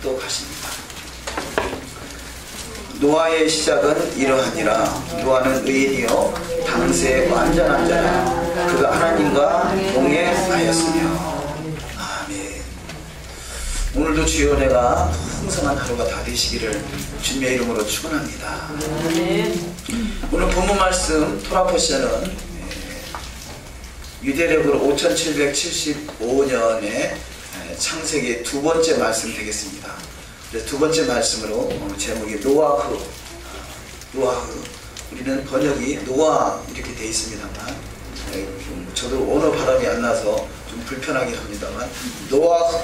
또 가십니다. 노아의 시작은 이러하니라. 노아는 의인이요 당시에 완전한 자라. 그가 하나님과 동행하였으며. 아멘. 오늘도 주여 은혜가 풍성한 하루가 다 되시기를 주님의 이름으로 축원합니다. 오늘 본문 말씀 토라포션은 유대력으로 5775년에 창세기 두 번째 말씀 되겠습니다. 그래서 두 번째 말씀으로 제목이 노아흐. 우리는 번역이 노아 이렇게 되어 있습니다만 저도 언어 발음이 안 나서 좀 불편하긴 합니다만 노아흐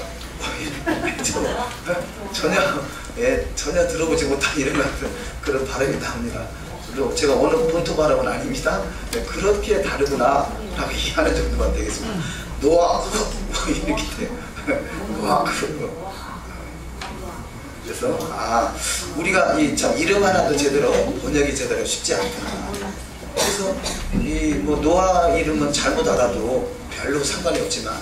전혀 들어보지 못한 이름 같은 그런 발음이 나옵니다. 그리고 제가 어느 본토 발음은 아닙니다. 그렇게 다르구나 라고 이해하는 정도만 되겠습니다. 노아흐 이렇게 돼요. 노아흐. 그래서 우리가 참 이름 하나도 제대로 번역이 제대로 쉽지 않구나. 그래서 뭐 노아 이름은 잘못 알아도 별로 상관이 없지만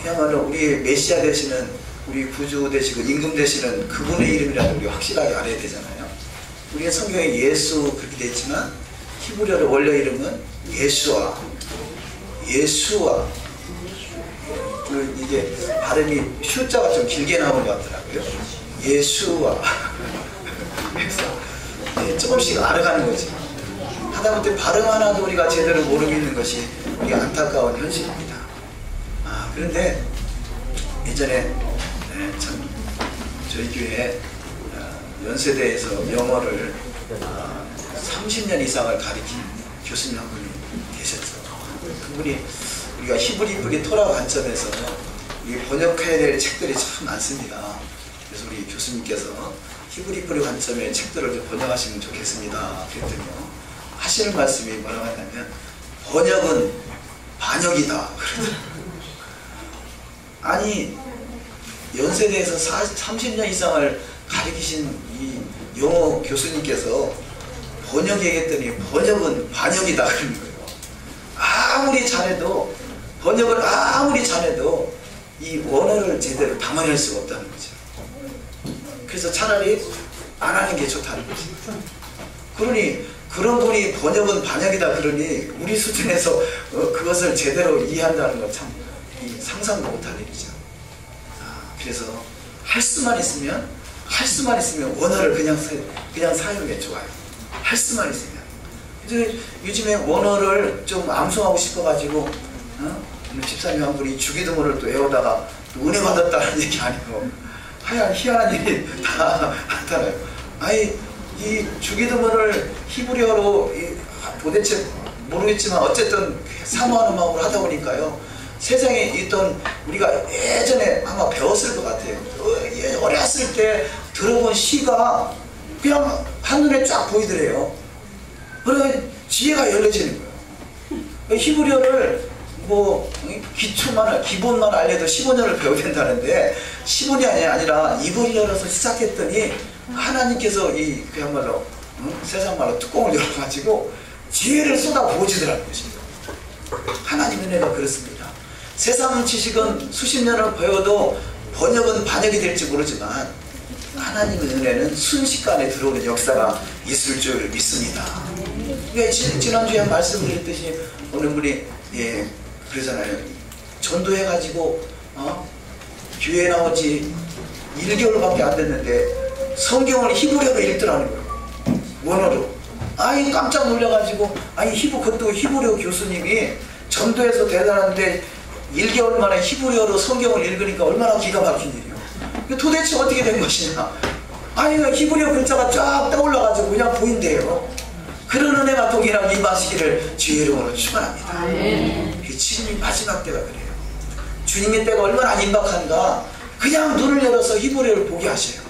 그야말로 우리 메시아 되시는 우리 구주 되시고 임금 되시는 그분의 이름이라도 우리 확실하게 알아야 되잖아요. 우리가 성경에 예수 그렇게 되어 있지만 히브리어의 원래 이름은 예수아. 이게 발음이 슈자가 좀 길게 나오는 것 같더라고요. 예수와 그래서 조금씩 알아가는 거지. 하다못해 발음 하나도 우리가 제대로 모르고 있는 것이 우리 안타까운 현실입니다. 그런데 예전에 참 저희 교회 연세대에서 영어를 30년 이상을 가르친 교수님 한 분이 계셨죠. 그분이 우리가 히브리 토라 관점에서 번역해야 될 책들이 참 많습니다. 그래서 우리 교수님께서 히브리 관점의 책들을 좀 번역하시면 좋겠습니다. 그랬더니요, 하시는 말씀이 뭐라고 하냐면 번역은 반역이다. 아니 연세대에서 30년 이상을 가르치신 이 영어 교수님께서 번역 얘기했더니 번역은 반역이다 그러는 거예요. 아무리 잘해도 번역을 아무리 잘해도 이 원어를 제대로 담아낼 수가 없다는 거죠. 그래서 차라리 안 하는 게 좋다는 거죠. 그러니 그런 분이 번역은 반역이다 그러니 우리 수준에서 그것을 제대로 이해한다는 건 참 상상도 못할 일이죠. 그래서 할 수만 있으면 원어를 그냥 사용해 좋아요. 할 수만 있으면. 요즘에 원어를 좀 암송하고 싶어가지고 오늘 집사님 한 분이 주기도문을 또 외우다가 또 은혜 받았다는 얘기 아니고 희한한 일이 다 나타나요. 이 주기도문을 히브리어로 도대체 모르겠지만 어쨌든 사모하는 마음으로 하다 보니까요, 세상에 있던 우리가 예전에 아마 배웠을 것 같아요. 어렸을 때 들어본 시가 그냥 한눈에 쫙 보이더래요. 그러면 지혜가 열려지는 거예요. 히브리어를 뭐 기본만 알려도 15년을 배워야 된다는데 15년이 아니라 입을 열어서 시작했더니 하나님께서 그야말로 세상말로 뚜껑을 열어가지고 지혜를 쏟아 부어지더라는 것입니다. 하나님의 은혜가 그렇습니다. 세상 지식은 수십 년을 배워도 번역은 반역이 될지 모르지만 하나님의 은혜는 순식간에 들어오는 역사가 있을 줄 믿습니다. 그러니까 지난주에 말씀드렸듯이 어느 분이 그러잖아요. 전도해가지고 교회에 나오지 1개월밖에 안 됐는데 성경을 히브리어로 읽더라는 거예요. 원어로. 깜짝 놀라가지고 그것도 히브리어 교수님이 전도해서 대단한데 1개월 만에 히브리어로 성경을 읽으니까 얼마나 기가 막힌 일이에요. 도대체 어떻게 된 것이냐. 히브리어 글자가 쫙 떠올라가지고 그냥 보인대요. 그런 은혜가 동일하게 임하시기를 주의 이름으로 축원합니다. 주님이 마지막 때가 그래요. 주님의 때가 얼마나 임박한가. 그냥 눈을 열어서 히브리어를 보게 하셔요.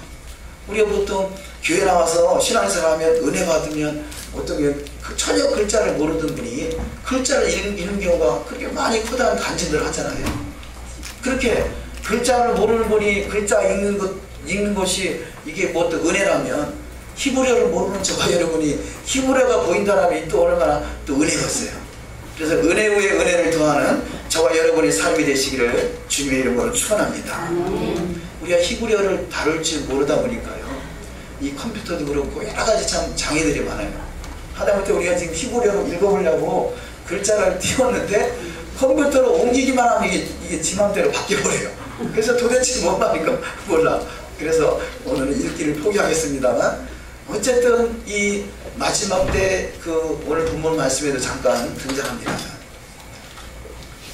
우리가 보통 교회 나와서 신앙생활 하면 은혜 받으면 어떻게 전혀 글자를 모르던 분이 글자를 읽는 경우가 그렇게 많이 커다란 간증들을 하잖아요. 그렇게 글자를 모르는 분이 글자 읽는 것이 이게 뭐 또 은혜라면 히브리어를 모르는 저와 여러분이 히브리어가 보인다라면 또 얼마나 또 은혜였어요. 그래서 은혜 위에 은혜를 더하는 저와 여러분의 삶이 되시기를 주님의 이름으로 축원합니다. 우리가 히브리어를 다룰 줄 모르다 보니까요, 이 컴퓨터도 그렇고 여러 가지 참 장애들이 많아요. 하다못해 우리가 지금 히브리어로 읽어보려고 글자를 띄웠는데 컴퓨터로 옮기기만 하면 이게 지 맘대로 바뀌어버려요. 그래서 도대체 뭔 말인가 몰라. 그래서 오늘은 읽기를 포기하겠습니다만, 어쨌든 이 마지막 때 그 오늘 본문 말씀에도 잠깐 등장합니다.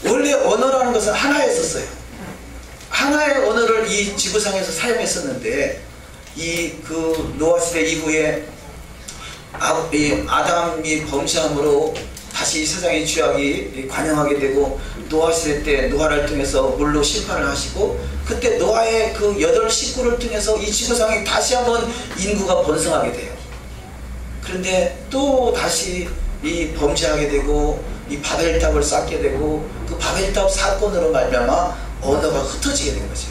원래 언어라는 것은 하나였었어요. 하나의 언어를 이 지구상에서 사용했었는데, 이 그 노아 시대 이후에 아담이 범죄함으로 다시 세상의 죄악이 관영하게 되고, 노아 시대 때 노아를 통해서 물로 심판을 하시고, 그때 노아의 그 8 식구를 통해서 이 지구상에 다시 한번 인구가 번성하게 돼요. 그런데 또 다시 이 범죄하게 되고, 이 바벨탑을 쌓게 되고, 그 바벨탑 사건으로 말미암아 언어가 흩어지게 된 거죠.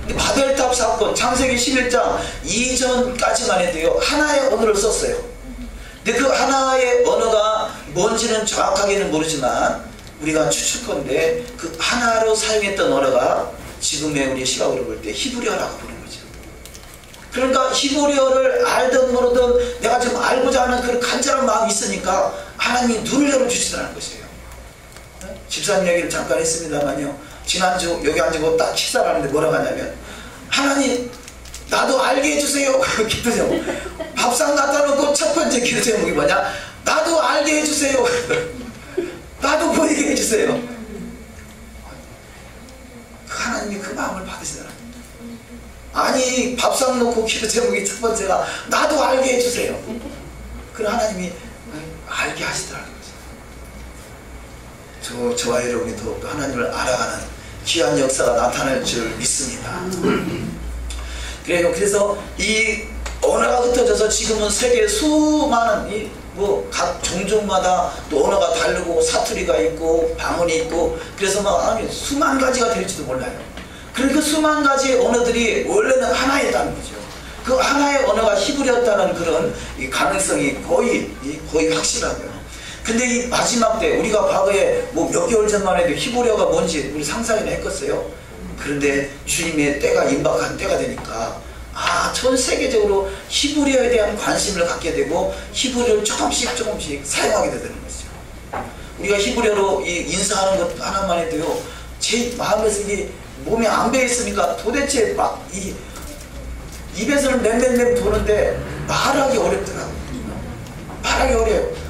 근데 바벨탑 사건, 창세기 11장 이전까지만 해도요, 하나의 언어를 썼어요. 근데 그 하나의 언어가 뭔지는 정확하게는 모르지만 우리가 추측컨대 그 하나로 사용했던 언어가 지금의 우리의 시각으로 볼 때 히브리어라고 부르는 거죠. 그러니까 히브리어를 알든 모르든 내가 좀 알고자 하는 그런 간절한 마음이 있으니까 하나님이 눈을 열어주시더라는 것이에요. 집사님 얘기를 잠깐 했습니다만요, 지난주 여기 앉고 딱 식사를 하는데 뭐라고 하냐면, 하나님 나도 알게 해주세요. 기도 제목, 밥상 갖다 놓고 첫 번째 기도 제목이 뭐냐, 나도 알게 해주세요. 나도 보이게 해주세요. 하나님이 그 마음을 받으시더라고요. 아니, 밥상 놓고 기도 제목이 첫 번째가 나도 알게 해주세요. 그럼 하나님이 알게 하시더라고요. 저와 여러분이 더욱더 하나님을 알아가는 귀한 역사가 나타날 줄 믿습니다. 그래요. 그래서 이 언어가 흩어져서 지금은 세계 수많은 각 종족마다 또 언어가 다르고 사투리가 있고 방언이 있고, 그래서 아니 수만 가지가 될지도 몰라요. 그러니까 수만 가지의 언어들이 원래는 하나였다는 거죠. 그 하나의 언어가 히브리어였다는 그런 이 가능성이 거의 확실하고요. 근데 이 마지막 때, 우리가 과거에 몇 개월 전만 해도 히브리어가 뭔지 우리 상상이나 했겠어요. 그런데 주님의 때가 임박한 때가 되니까 전 세계적으로 히브리어에 대한 관심을 갖게 되고 히브리어를 조금씩 사용하게 되는 거죠. 우리가 히브리어로 인사하는 것 하나만 해도요, 제 마음에서 이게 몸에 안 배있으니까 도대체 막 입에서는 맴 도는데 말하기 어렵더라고요. 말하기 어려워요.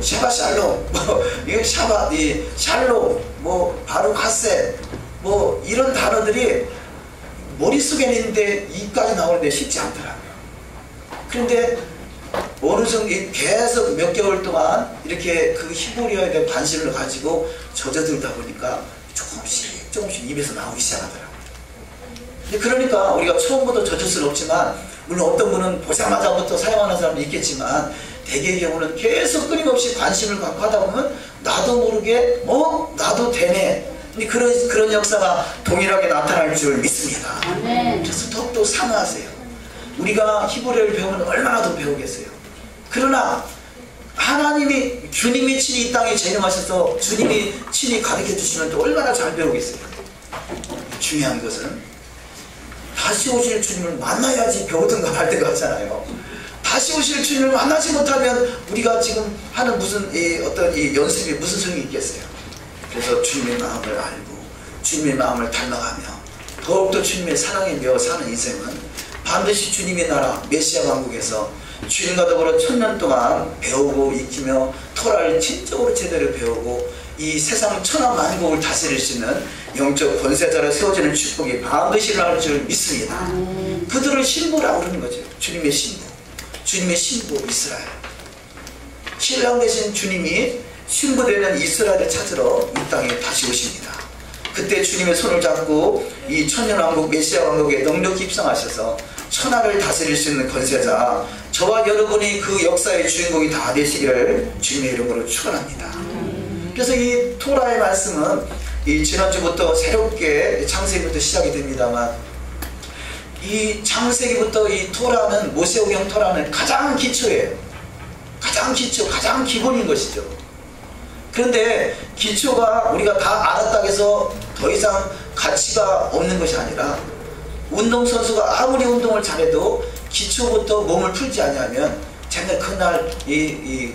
샤바 샬롬, 이거 샤바, 샬롬, 바루카세, 이런 단어들이 머릿속에 있는데 입까지 나오는데 쉽지 않더라고요. 그런데 어느 정도 계속 몇 개월 동안 이렇게 그 히브리어에 대한 관심을 가지고 젖어들다 보니까 조금씩 입에서 나오기 시작하더라고요. 그러니까 우리가 처음부터 젖을 수는 없지만, 물론 어떤 분은 보자마자부터 사용하는 사람도 있겠지만, 대개의 경우는 계속 끊임없이 관심을 갖고 하다 보면 나도 모르게 나도 되네, 그런 역사가 동일하게 나타날 줄 믿습니다. 그래서 더욱더 상하세요. 우리가 히브리어를 배우면 얼마나 더 배우겠어요. 그러나 하나님이, 주님이 친히 이 땅에 재림하셔서 주님이 친히 가르쳐 주시면 또 얼마나 잘 배우겠어요. 중요한 것은 다시 오실 주님을 만나야지 배우든가 말든가 하잖아요. 다시 오실 주님을 만나지 못하면 우리가 지금 하는 어떤 연습이 무슨 소용이 있겠어요. 그래서 주님의 마음을 알고 주님의 마음을 닮아가며 더욱더 주님의 사랑에 매어 사는 인생은 반드시 주님의 나라 메시아 왕국에서 주님과 더불어 1000년 동안 배우고 익히며 토라를 진정으로 제대로 배우고 이 세상 천하 만국을 다스릴 수 있는 영적 권세자로 세워지는 축복이 반드시 일어날 줄 믿습니다. 그들을 신부라고 그러는 거죠. 주님의 신부, 주님의 신부 이스라엘. 신랑 되신 주님이 신부되는 이스라엘을 찾으러 이 땅에 다시 오십니다. 그때 주님의 손을 잡고 이 천년왕국 메시아 왕국에 넉넉히 입성하셔서 천하를 다스릴 수 있는 권세자, 저와 여러분이 그 역사의 주인공이 다 되시기를 주님의 이름으로 축원합니다. 그래서 이 토라의 말씀은 이 지난주부터 새롭게 창세기부터 시작이 됩니다만, 이 창세기부터 이 토라는, 모세오경 토라는 가장 기초예요. 가장 기초, 가장 기본인 것이죠. 그런데 기초가 우리가 다 알았다고 해서 더 이상 가치가 없는 것이 아니라 운동선수가 아무리 운동을 잘해도 기초부터 몸을 풀지 않으면 정말 그날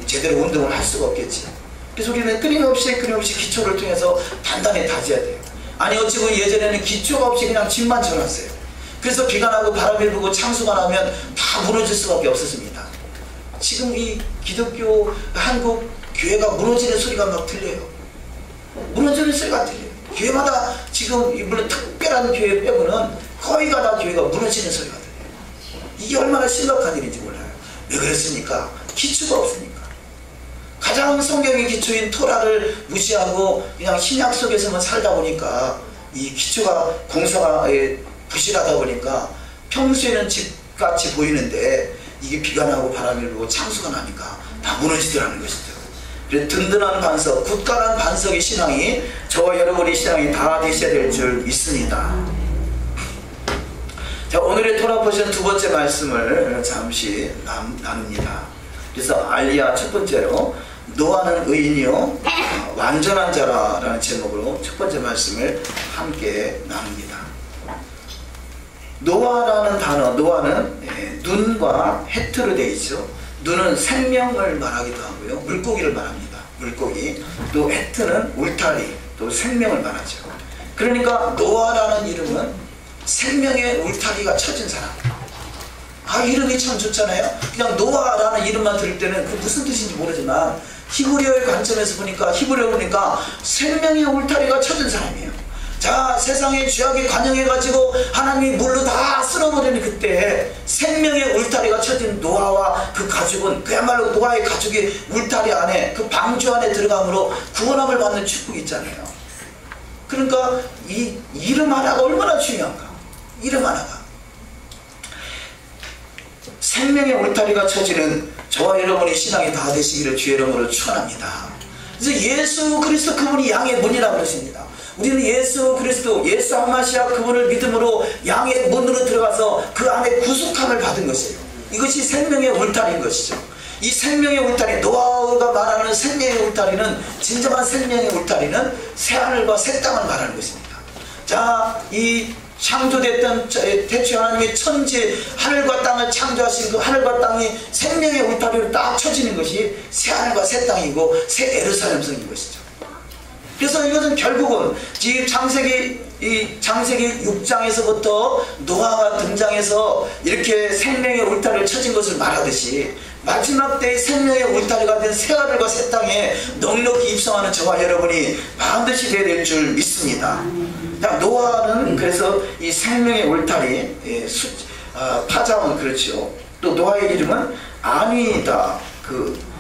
제대로 운동을 할 수가 없겠지. 그래서 우리는 끊임없이 기초를 통해서 단단히 다져야 돼요. 아니 어찌고 예전에는 기초가 없이 그냥 집만 쳐놨어요. 그래서 비가 나고 바람이 불고 창수가 나면 다 무너질 수밖에 없었습니다. 지금 이 기독교 한국 교회가 무너지는 소리가 막 들려요. 무너지는 소리가 들려요. 교회마다 지금 물론 특별한 교회 빼고는 거의가 다 교회가 무너지는 소리가 들려요. 이게 얼마나 심각한 일인지 몰라요. 왜 그랬습니까? 기초가 없으니까. 가장 성경의 기초인 토라를 무시하고 그냥 신약 속에서만 살다 보니까 이 기초가 공사가 부실하다 보니까 평소에는 집같이 보이는데 이게 비가 나고 바람이 불고 창수가 나니까 다 무너지더라는 것이죠. 그래서 든든한 반석, 굳건한 반석의 신앙이 저와 여러분의 신앙이 다 되셔야 될 줄 믿습니다. 자, 오늘의 토라 포션 두 번째 말씀을 잠시 나눕니다. 그래서 알리야 첫 번째로 노아는 의인이요 완전한 자라라는 제목으로 첫 번째 말씀을 함께 나눕니다. 노아라는 단어, 노아는 눈과 해트로 되어 있죠. 눈은 생명을 말하기도 하고요, 물고기를 말합니다. 물고기. 또 해트는 울타리, 또 생명을 말하죠. 그러니까 노아라는 이름은 생명의 울타리가 쳐진 사람. 이름이 참 좋잖아요. 그냥 노아라는 이름만 들을 때는 그 무슨 뜻인지 모르지만 히브리어의 관점에서 보니까, 히브리어 보니까 생명의 울타리가 쳐진 사람이에요. 자, 세상에 죄악에 관영해가지고 하나님이 물로 다 쓸어버리는 그때 생명의 울타리가 쳐진 노아와 그 가족은 그야말로 노아의 가족이 울타리 안에, 그 방주 안에 들어감으로 구원함을 받는 축복이 있잖아요. 그러니까 이 이름 하나가 얼마나 중요한가. 이름 하나가. 생명의 울타리가 쳐지는 저와 여러분의 신앙이 다 되시기를 주의 이름으로 축원합니다. 그래서 예수 그리스도 그분이 양의 문이라고 그러십니다. 우리는 예수 그리스도, 예수 한마시아 그분을 믿음으로 양의 문으로 들어가서 그 안에 구속함을 받은 것이에요. 이것이 생명의 울타리인 것이죠. 이 생명의 울타리, 노아가 말하는 생명의 울타리는, 진정한 생명의 울타리는 새하늘과 새 땅을 말하는 것입니다. 자, 이 창조됐던 태초에 하나님의 천지 하늘과 땅을 창조하신 그 하늘과 땅이 생명의 울타리로 딱 쳐지는 것이 새하늘과 새 땅이고 새 예루살렘 성인 것이죠. 그래서 이것은 결국은 이 창세기 6장에서부터 노아가 등장해서 이렇게 생명의 울타리를 쳐진 것을 말하듯이 마지막 때의 생명의 울타리가 된 새하늘과 새 땅에 넉넉히 입성하는 저와 여러분이 반드시 되어야 될 줄 믿습니다. 노아는 그래서 이 생명의 울타리, 파장은 그렇죠. 또 노아의 이름은 안위이다.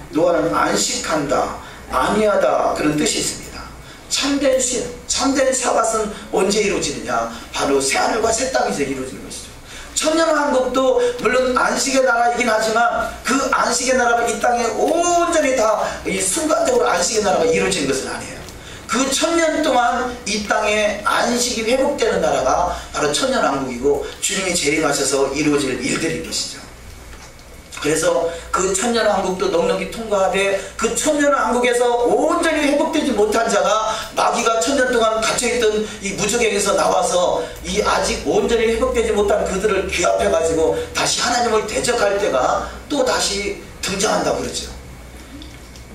노아는 안식한다, 안위하다, 그런 뜻이 있습니다. 참된 신, 참된 샤밧은 언제 이루어지느냐? 바로 새하늘과 새 땅에서 이루어지는 것이죠. 천년왕국도 물론 안식의 나라이긴 하지만 그 안식의 나라가 이 땅에 온전히 다 이 순간적으로 안식의 나라가 이루어진 것은 아니에요. 그 천년 동안 이 땅에 안식이 회복되는 나라가 바로 천년왕국이고 주님이 재림하셔서 이루어질 일들인 것이죠. 그래서 그 천년왕국도 넉넉히 통과하되 그 천년왕국에서 온전히 회복되지 못한 자가 마귀가 천년 동안 갇혀있던 이 무저갱에서 나와서 이 아직 온전히 회복되지 못한 그들을 귀합해가지고 다시 하나님을 대적할 때가 또 다시 등장한다고 그러죠.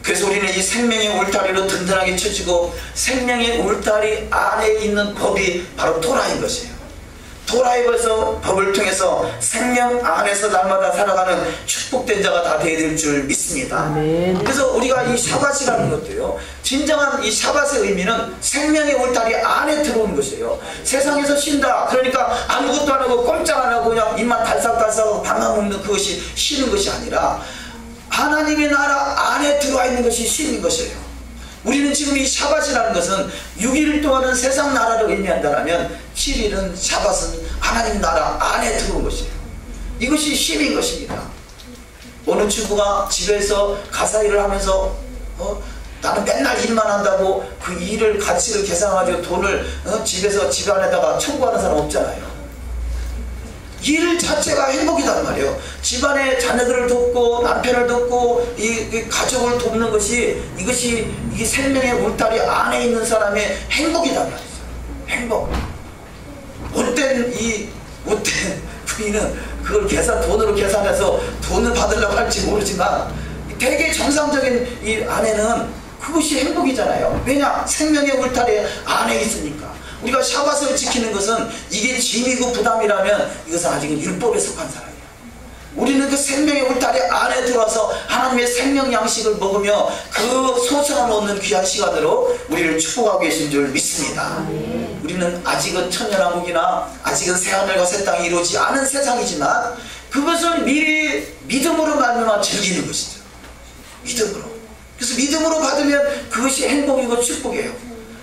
그래서 우리는 이 생명의 울타리로 든든하게 쳐지고 생명의 울타리 안에 있는 법이 바로 토라인 것이에요. 토라의 법을 통해서 생명 안에서 날마다 살아가는 축복된 자가 다 되어야 될 줄 믿습니다. 아멘. 그래서 우리가 이 샤밧이라는 것도요, 진정한 이 샤밧의 의미는 생명의 울타리 안에 들어오는 것이에요. 세상에서 쉰다, 그러니까 아무것도 안 하고 꼼짝 안 하고 그냥 입만 달싹달싹하고 밥만 먹는 그것이 쉬는 것이 아니라 하나님의 나라 안에 들어와 있는 것이 쉬는 것이에요. 우리는 지금 이 샤밧이라는 것은 6일 동안은 세상 나라를 의미한다면 7일은 샤밧은 하나님 나라 안에 들어온 것이에요. 이것이 쉼인 것입니다. 어느 주부가 집에서 가사일을 하면서 나는 맨날 일만 한다고 그 일을 가치를 계산해가지고 돈을 집에서 집 안에다가 청구하는 사람 없잖아요. 일 자체가 행복이란 말이에요. 집안의 자녀들을 돕고 남편을 돕고 이 가족을 돕는 것이, 이것이 이 생명의 울타리 안에 있는 사람의 행복이란 말이죠. 행복. 못된 우리는 그걸 돈으로 계산해서 돈을 받으려고 할지 모르지만 되게 정상적인 이 안에는 그것이 행복이잖아요. 왜냐? 생명의 울타리 안에 있으니까. 우리가 샤밧을 지키는 것은 이게 짐이고 부담이라면 이것은 아직은 율법에 속한 사람이에요. 우리는 그 생명의 울타리 안에 들어와서 하나님의 생명 양식을 먹으며 그 소성함을 얻는 귀한 시간으로 우리를 축복하고 계신 줄 믿습니다. 우리는 아직은 천년왕국이나 아직은 새하늘과 새 땅이 이루어지지 않은 세상이지만 그것을 미리 믿음으로 말미암아 즐기는 것이죠. 믿음으로. 그래서 믿음으로 받으면 그것이 행복이고 축복이에요.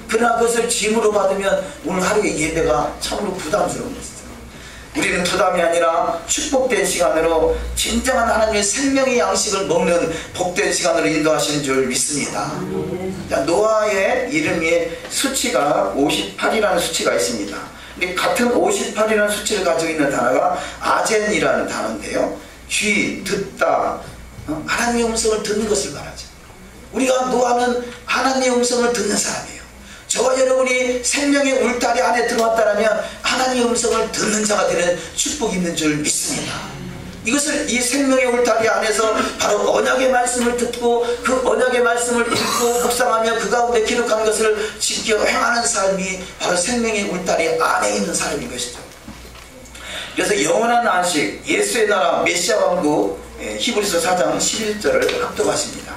그러나 그것을 짐으로 받으면 오늘 하루의 예배가 참으로 부담스러운 것이죠. 우리는 부담이 아니라 축복된 시간으로 진정한 하나님의 생명의 양식을 먹는 복된 시간으로 인도하시는 줄 믿습니다. 자, 노아의 이름의 수치가 58이라는 수치가 있습니다. 근데 같은 58이라는 수치를 가지고 있는 단어가 아젠이라는 단어인데요. 귀, 듣다, 하나님의 음성을 듣는 것을 말하죠. 우리가 노아는 하나님의 음성을 듣는 사람이에요. 저와 여러분이 생명의 울타리 안에 들어왔다면 하나님의 음성을 듣는 자가 되는 축복이 있는 줄 믿습니다. 이것을 이 생명의 울타리 안에서 바로 언약의 말씀을 듣고 그 언약의 말씀을 읽고 묵상하며 그 가운데 기록하는 것을 지켜 행하는 삶이 바로 생명의 울타리 안에 있는 사람인 것이죠. 그래서 영원한 안식, 예수의 나라, 메시아 왕국, 히브리서 4장 11절을 합독하십니다.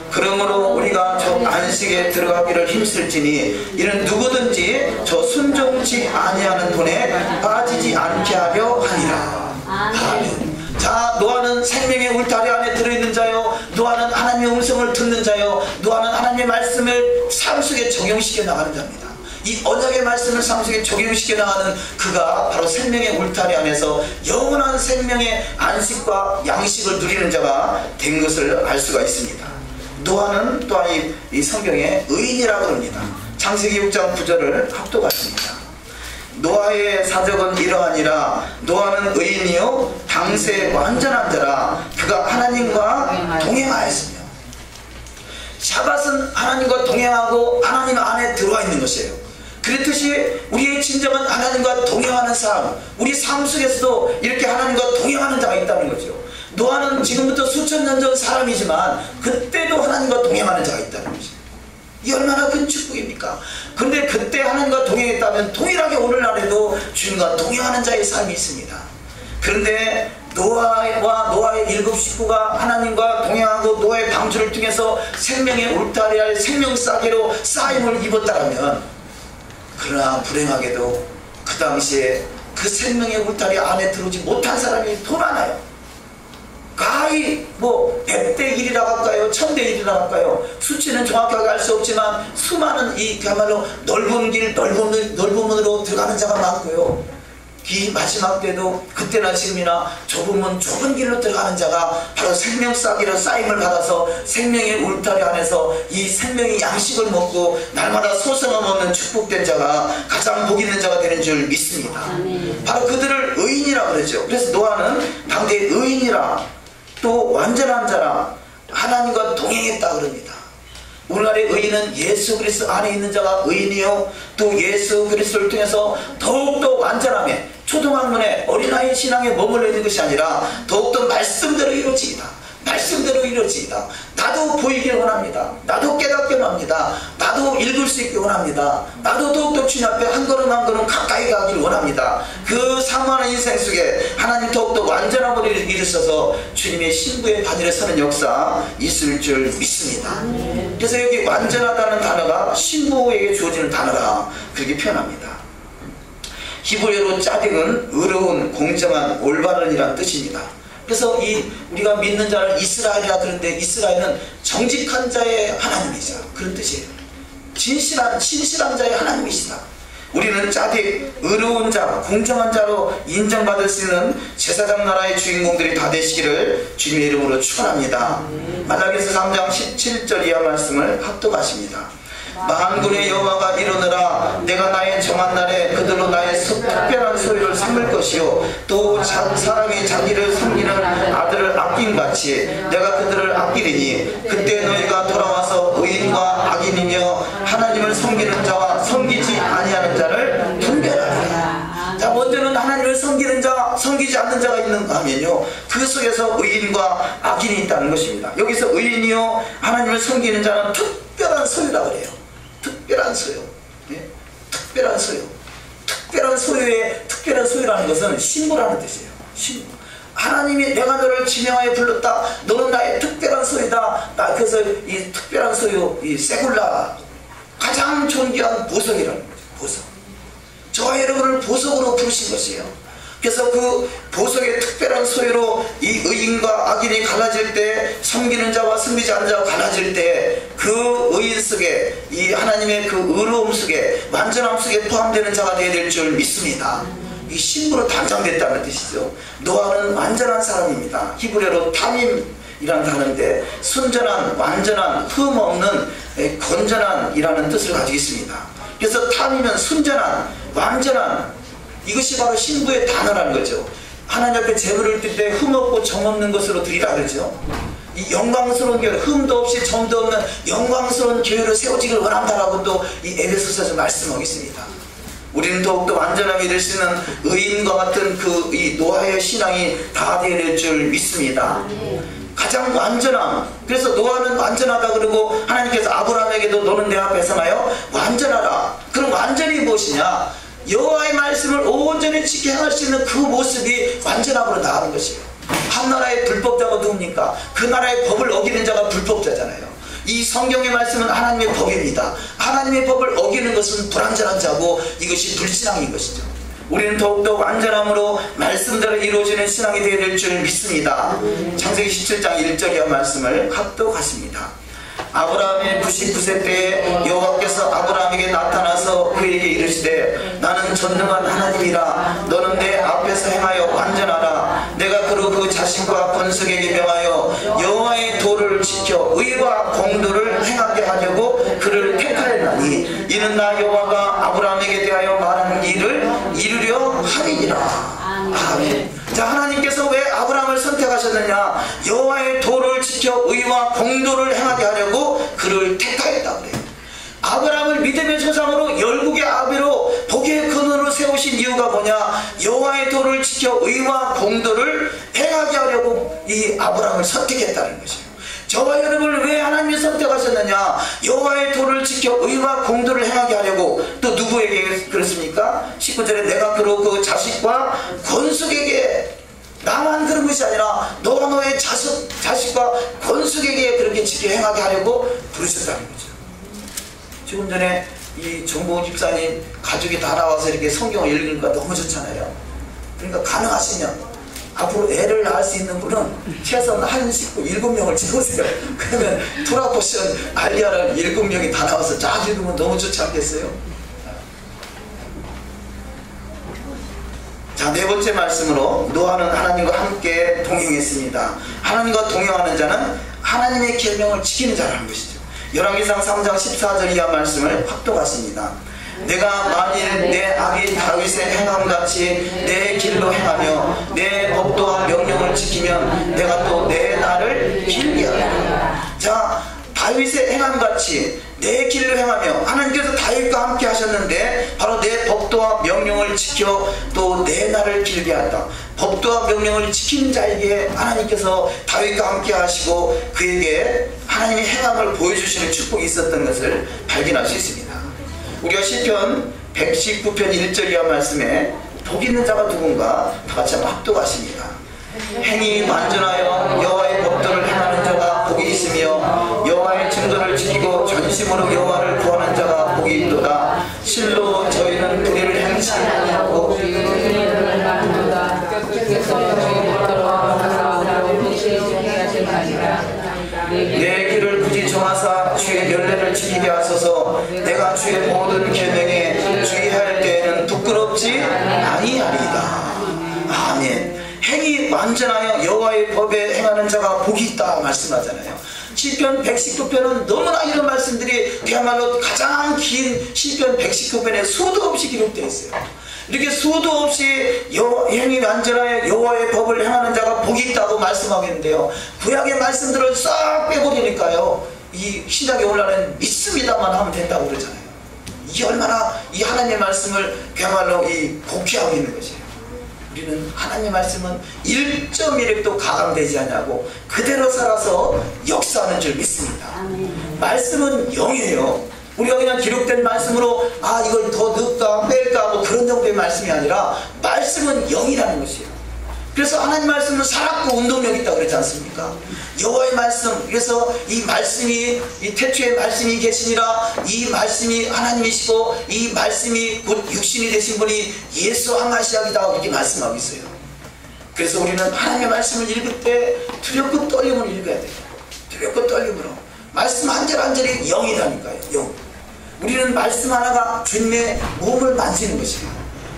그러므로 우리가 저 안식에 들어가기를 힘쓸지니 이는 누구든지 저 순종치 아니하는 돈에 빠지지 않게 하려 하니라. 아멘. 자, 노아는 생명의 울타리 안에 들어있는 자요, 노아는 하나님의 음성을 듣는 자요, 노아는 하나님의 말씀을 삶 속에 적용시켜 나가는 자입니다. 이 언약의 말씀을 삶 속에 적용시켜 나가는 그가 바로 생명의 울타리 안에서 영원한 생명의 안식과 양식을 누리는 자가 된 것을 알 수가 있습니다. 노아는 또한 이 성경에 의인이라고 합니다. 창세기 6장 9절을 합독하십니다. 노아의 사적은 이러하니라. 노아는 의인이요 당세 완전한 자라. 그가 하나님과 동행하였으며. 샤밧은 하나님과 동행하고 하나님 안에 들어와 있는 것이에요. 그렇듯이 우리의 진정한 하나님과 동행하는 삶, 우리 삶 속에서도 이렇게 하나님과 동행하는 자가 있다는 거죠. 노아는 지금부터 수천 년 전 사람이지만 그때도 하나님과 동행하는 자가 있다는 거죠. 이 얼마나 큰 축복입니까? 그런데 그때 하나님과 동행했다면 동일하게 오늘날에도 주님과 동행하는 자의 삶이 있습니다. 그런데 노아와 노아의 7 식구가 하나님과 동행하고 노아의 방주를 통해서 생명의 울타리할 생명싸개로 쌓임을 입었다면, 그러나 불행하게도 그 당시에 그 생명의 울타리 안에 들어오지 못한 사람이 더 많아요. 거의 100대 1이라고 할까요? 1000대 1이라고 할까요? 수치는 정확하게 알 수 없지만 수많은 이 그야말로 넓은 길, 넓은 문으로 들어가는 자가 많고요. 이 마지막 때도 그때나 지금이나 좁은 문, 좁은 길로 들어가는 자가 바로 생명싸기로 쌓임을 받아서 생명의 울타리 안에서 이 생명의 양식을 먹고 날마다 소성을 먹는 축복된 자가 가장 복 있는 자가 되는 줄 믿습니다. 바로 그들을 의인이라 그러죠. 그래서 노아는 당대의 의인이라, 또 완전한 자라, 하나님과 동행했다 그럽니다. 오늘날의 의인은 예수 그리스도 안에 있는 자가 의인이요, 또 예수 그리스도를 통해서 더욱더 완전함에, 초등학문에 어린아이 신앙에 머물러 있는 것이 아니라 더욱더 말씀대로 이루어지이다. 말씀대로 이루어지이다. 나도 보이길 원합니다. 나도 깨닫길 원합니다. 나도 읽을 수 있길 원합니다. 나도 더욱더 주님 앞에 한 걸음 한 걸음 가까이 가길 원합니다. 그 사모하는 인생 속에 하나님 더욱더 완전함을 이루셔서 주님의 신부의 바늘에 서는 역사 있을 줄 믿습니다. 그래서 여기 완전하다는 단어가 신부에게 주어지는 단어라 그렇게 표현합니다. 히브리어로 짜딕은 의로운, 공정한, 올바른이란 뜻입니다. 그래서 우리가 믿는 자를 이스라엘이라 그러는데, 이스라엘은 정직한 자의 하나님이죠. 그런 뜻이에요. 신실한 자의 하나님이시다. 우리는 짜딕, 의로운 자, 공정한 자로 인정받을 수 있는 제사장 나라의 주인공들이 다 되시기를 주님의 이름으로 축원합니다. 마가복음 3장 17절 이하 말씀을 합독하십니다. 만군의 여호와가 이르노라. 내가 나의 정한 날에 그들로 나의 특별한 소유를 삼을 것이요, 또 사람이 자기를 섬기는 아들을 아낌같이 내가 그들을 아끼리니 그때 너희가 돌아와서 의인과 악인이며 하나님을 섬기는 자와 섬기지 아니하는 자를 분별하리라. 자, 먼저는 하나님을 섬기는 섬기지 않는 자가 있는가 하면요, 그 속에서 의인과 악인이 있다는 것입니다. 여기서 의인이요 하나님을 섬기는 자는 특별한 소유라 그래요. 특별한 소유. 예? 특별한 소유. 특별한 소유의 특별한 소유라는 것은 신부라는 뜻이에요. 신부. 하나님이 내가 너를 지명하여 불렀다. 너는 나의 특별한 소유다. 그래서 이 특별한 소유, 이 세굴라, 가장 존귀한 보석이라는 거죠. 보석. 저와 여러분을 보석으로 부르신 것이에요. 그래서 그 보석의 특별한 소유로 이 의인과 악인이 갈라질 때, 섬기는 자와 섬기지 않는 자가 갈라질 때, 그 의인 속에, 이 하나님의 그 의로움 속에, 완전함 속에 포함되는 자가 되어야 될 줄 믿습니다. 이 신부로 단장됐다는 뜻이죠. 노아는 완전한 사람입니다. 히브리어로 타밈이라는 단어인데, 순전한, 완전한, 흠 없는, 건전한이라는 뜻을 가지고 있습니다. 그래서 타임이면 순전한, 완전한, 이것이 바로 신부의 단어라는 거죠. 하나님 앞에 제물을 드릴 때 흠없고 정없는 것으로 드리라 그러죠. 이 영광스러운 교회, 흠도 없이 정도 없는 영광스러운 교회로 세워지길 원한다라고 또 이 에베소서에서 말씀하고 있습니다. 우리는 더욱더 완전하게 될 수 있는 의인과 같은 그 이 노아의 신앙이 다 되어야 될 줄 믿습니다. 가장 완전함. 그래서 노아는 완전하다 그러고 하나님께서 아브라함에게도 너는 내 앞에 서나요 완전하라. 그럼 완전히 무엇이냐? 여호와의 말씀을 온전히 지켜 행할 수 있는 그 모습이 완전함으로 나가는 것이에요. 한 나라의 불법자가 누굽니까? 그 나라의 법을 어기는 자가 불법자잖아요. 이 성경의 말씀은 하나님의 법입니다. 하나님의 법을 어기는 것은 불완전한 자고 이것이 불신앙인 것이죠. 우리는 더욱더 완전함으로 말씀대로 이루어지는 신앙이 되어야 될 줄 믿습니다. 창세기 17장 1절 이하 말씀을 합독하십니다. 아브라함의 99세 때에 여호와께서 아브라함에게 나타나서 그에게 이르시되 나는 전능한 하나님이라. 너는 내 앞에서 행하여 완전하라. 내가 그로 그 자신과 권속에게 명하여 여호와의 도를 지켜 의와 공도를 행하게 하려고 그를 택하였나니 이는 나 여호와가 아브라함에게 대하여 말한 일을 이루려 하리니라. 아멘. 자, 하나님께서 왜 아브라함을 선택하셨느냐? 여호와의 도를 지켜 의와 공도를 행하게 하려고 그를 택하였다 그래요. 아브라함을 믿음의 조상으로 열국의 아비로 복의 근원으로 세우신 이유가 뭐냐? 여호와의 도를 지켜 의와 공도를 행하게 하려고 이 아브라함을 선택했다는 것이에요. 저와 여러분을 왜 하나님이 선택하셨느냐? 여호와의 도를 지켜 의와 공도를 행하게 하려고. 또 누구에게 그렇습니까? 19절에 내가 그로 그 자식과 권속에게, 나만 그런 것이 아니라 너와 너의 자식과 권속에게 그렇게 지켜 행하게 하려고 부르셨다는 거죠. 조금 전에 이 정보훈 집사님 가족이 다 나와서 이렇게 성경을 읽으니까 너무 좋잖아요. 그러니까 가능하시면 앞으로 애를 낳을 수 있는 분은 최소한 한 식구 7명을 찍으세요. 그러면 투라포션 알리아를 7명이 다 나와서 쫙 읽으면 너무 좋지 않겠어요? 자, 네 번째 말씀으로 노아는 하나님과 함께 동행했습니다. 하나님과 동행하는 자는 하나님의 계명을 지키는 자라는 것이죠. 열왕기상 3장 14절 이하 말씀을 확독하십니다. 내가 만일 내 아비 다윗의 행함같이 내 길로 행하며 내 법도와 명령을 지키면 내가 또 내 날을 길게 하리라. 자, 다윗의 행함같이 내 길로 행하며, 하나님께서 다윗과 함께 하셨는데 바로 내 법도와 명령을 지켜 또 내 날을 길게 한다. 법도와 명령을 지키는 자에게 하나님께서 다윗과 함께 하시고 그에게 하나님의 행함을 보여주시는 축복이 있었던 것을 발견할 수 있습니다. 우리가 시편 119편 1절 이하 말씀에 복 있는 자가 누군가 다 같이 한번 합독하십니다. 행이 완전하여 여호와의 법도를 행하는 자가 복이 있으며 여호와의 증거를 지키고 전심으로 여호와를 구하는 자가 복이 있도다. 실로 저희는 불의를 행치 아니하고 내 길을 굳이 정하사 주의 멸례를 지키게 하소서. 내가 주의 모든 계명에 주의할 때에는 부끄럽지 아니하리이다. 아멘. 행이 완전하여 여호와의 법에 행하는 자가 복이 있다 말씀하잖아요. 시편 119편은 너무나 이런 말씀들이 그야말로 가장 긴 시편 119편에 수도 없이 기록되어 있어요. 이렇게 수도 없이 행이 완전하여 여호와의 법을 행하는 자가 복이 있다고 말씀하고 있는데요, 구약의 말씀들을 싹 빼버리니까요, 이 신약에 올라는 믿습니다만 하면 된다고 우리는 하나님의 말씀은 1.1획도 가감되지 않냐고 그대로 살아서 역사하는 줄 믿습니다. 말씀은 영이에요. 우리가 그냥 기록된 말씀으로 이걸 더 넣을까 뺄까 뭐 그런 정도의 말씀이 아니라 말씀은 영이라는 것이에요. 그래서 하나님 말씀은 살았고 운동력이 있다고 그랬지 않습니까? 여호와의 말씀, 그래서 이 말씀이 이 태초에 말씀이 계시니라, 이 말씀이 하나님이시고 이 말씀이 곧 육신이 되신 분이 예수 하마시아이다 그렇게 말씀하고 있어요. 그래서 우리는 하나님의 말씀을 읽을 때 두렵고 떨림으로 읽어야 돼요. 두렵고 떨림으로. 말씀 한 절 한 절이 영이라니까요. 영. 우리는 말씀 하나가 주님의 몸을 만지는 것이에요.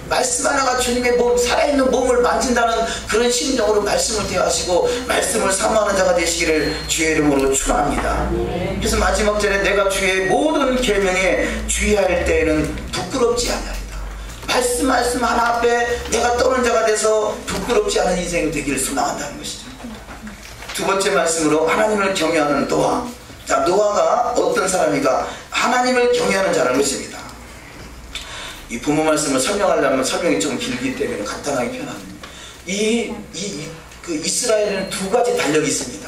말씀 하나가 주님의 몸, 살아있는 몸을 만진다는 그런 심정으로 말씀을 대하시고 말씀을 사모하는 자가 되시기를 주의 이름으로 축원합니다. 그래서 마지막 절에 내가 주의 모든 계명에 주의할 때에는 부끄럽지 않으리다. 말씀 하나 앞에 내가 떠는 자가 돼서 부끄럽지 않은 인생이 되기를 소망한다는 것이죠. 두 번째 말씀으로 하나님을 경외하는 노아. 자, 노아가 어떤 사람인가? 하나님을 경외하는 자라는 것입니다. 이 부모 말씀을 설명하려면 설명이 좀 길기 때문에 간단하게 표현합니다. 그 이스라엘에는 두 가지 달력이 있습니다.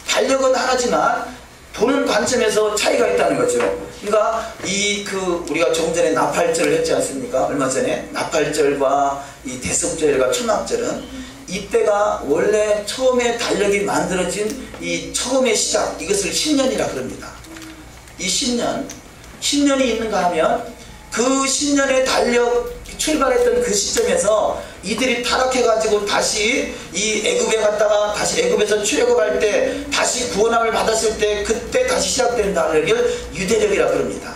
달력은 하나지만 보는 관점에서 차이가 있다는 거죠. 그러니까 우리가 조금 전에 나팔절을 했지 않습니까? 얼마 전에 나팔절과 이 대속절과 초막절은 이때가 원래 처음에 달력이 만들어진 이 처음의 시작, 이것을 신년이라 그럽니다. 이 신년이 있는가 하면 그 신년의 달력 출발했던 그 시점에서 이들이 타락해가지고 다시 이 애굽에 갔다가 다시 애굽에서 출애굽할 때 다시 구원함을 받았을 때 그때 다시 시작된 달력을 유대력이라 그럽니다.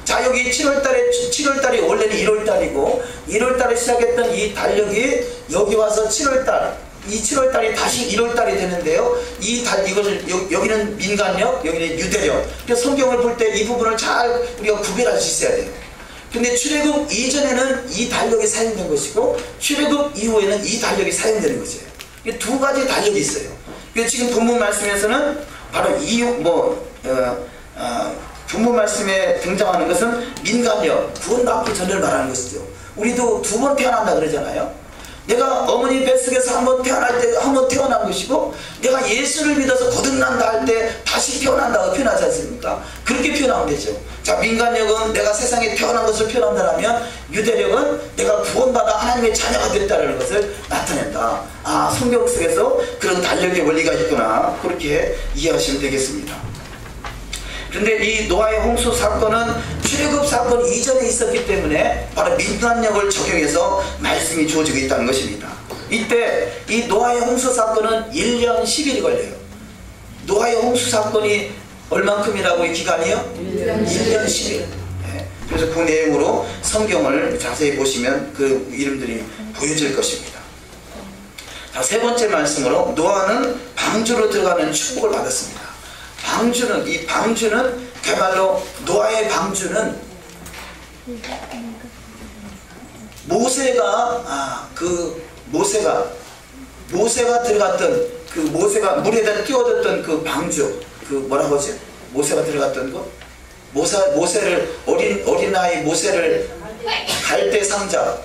자, 여기 7월달이 원래는 1월달이고 1월달에 시작했던 이 달력이 여기 와서 7월달, 이 7월달이 다시 1월달이 되는데요. 이것을 여기는 민간력, 여기는 유대력. 그래서 성경을 볼 때 이 부분을 잘 우리가 구별할 수 있어야 돼요. 근데 출애굽 이전에는 이 달력이 사용된 것이고 출애굽 이후에는 이 달력이 사용되는 것이에요. 두 가지 달력이 있어요. 그래서 지금 본문 말씀에서는 바로 본문 말씀에 등장하는 것은 민간력, 구원받기 전을 말하는 것이죠. 우리도 두 번 태어난다 그러잖아요. 내가 어머니 뱃속에서 한 번 태어날 때 한 번 태어난 것이고 내가 예수를 믿어서 거듭난다 할 때 다시 태어난다고 표현하지 않습니까? 그렇게 표현하면 되죠. 자, 민간력은 내가 세상에 태어난 것을 표현한다면 유대력은 내가 구원받아 하나님의 자녀가 됐다는 것을 나타낸다. 성경 속에서 그런 달력의 원리가 있구나, 그렇게 이해하시면 되겠습니다. 그런데 이 노아의 홍수 사건은 출애굽 사건 이전에 있었기 때문에 바로 민간력을 적용해서 말씀이 주어지고 있다는 것입니다. 이때 이 노아의 홍수 사건은 1년 10일이 걸려요. 노아의 홍수 사건이 얼만큼이라고 이 기간이요? 1년 10일. 네. 그래서 그 내용으로 성경을 자세히 보시면 그 이름들이 보여질 것입니다. 자, 세 번째 말씀으로 노아는 방주로 들어가는 축복을 받았습니다. 방주는 그야말로 노아의 방주는 모세가 들어갔던 그 모세가 물에다 띄워뒀던 그 방주, 그 뭐라고 하지? 모세가 들어갔던 것? 모세를 어린아이 모세를 갈대 상자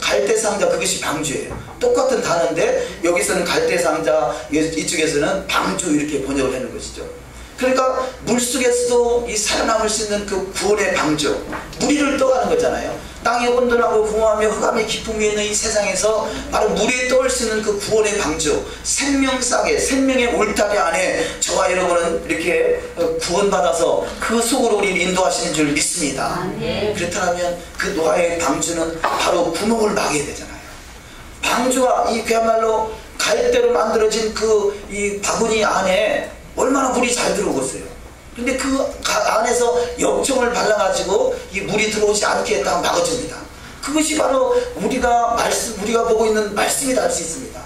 그것이 방주예요. 똑같은 단어인데 여기서는 갈대 상자, 이쪽에서는 방주 이렇게 번역을 하는 것이죠. 그러니까 물속에서도 이 살아남을 수 있는 그 구원의 방주, 무리를 떠가는 거잖아요. 땅이 온전하고 공허하며 흑암의 깊음 위에 있는 이 세상에서 바로 물에 떠올 수 있는 그 구원의 방주, 생명싸개, 생명의 울타리 안에 저와 여러분은 이렇게 구원받아서 그 속으로 우리를 인도하시는 줄 믿습니다. 그렇다면 그 노아의 방주는 바로 구멍을 막아야 되잖아요. 방주와 이 그야말로 갈대로 만들어진 그 이 바구니 안에 얼마나 물이 잘 들어오겠어요. 근데 그 안에서 역청을 발라가지고 이 물이 들어오지 않게 딱 막아줍니다. 그것이 바로 우리가 보고 있는 말씀이다 할 수 있습니다.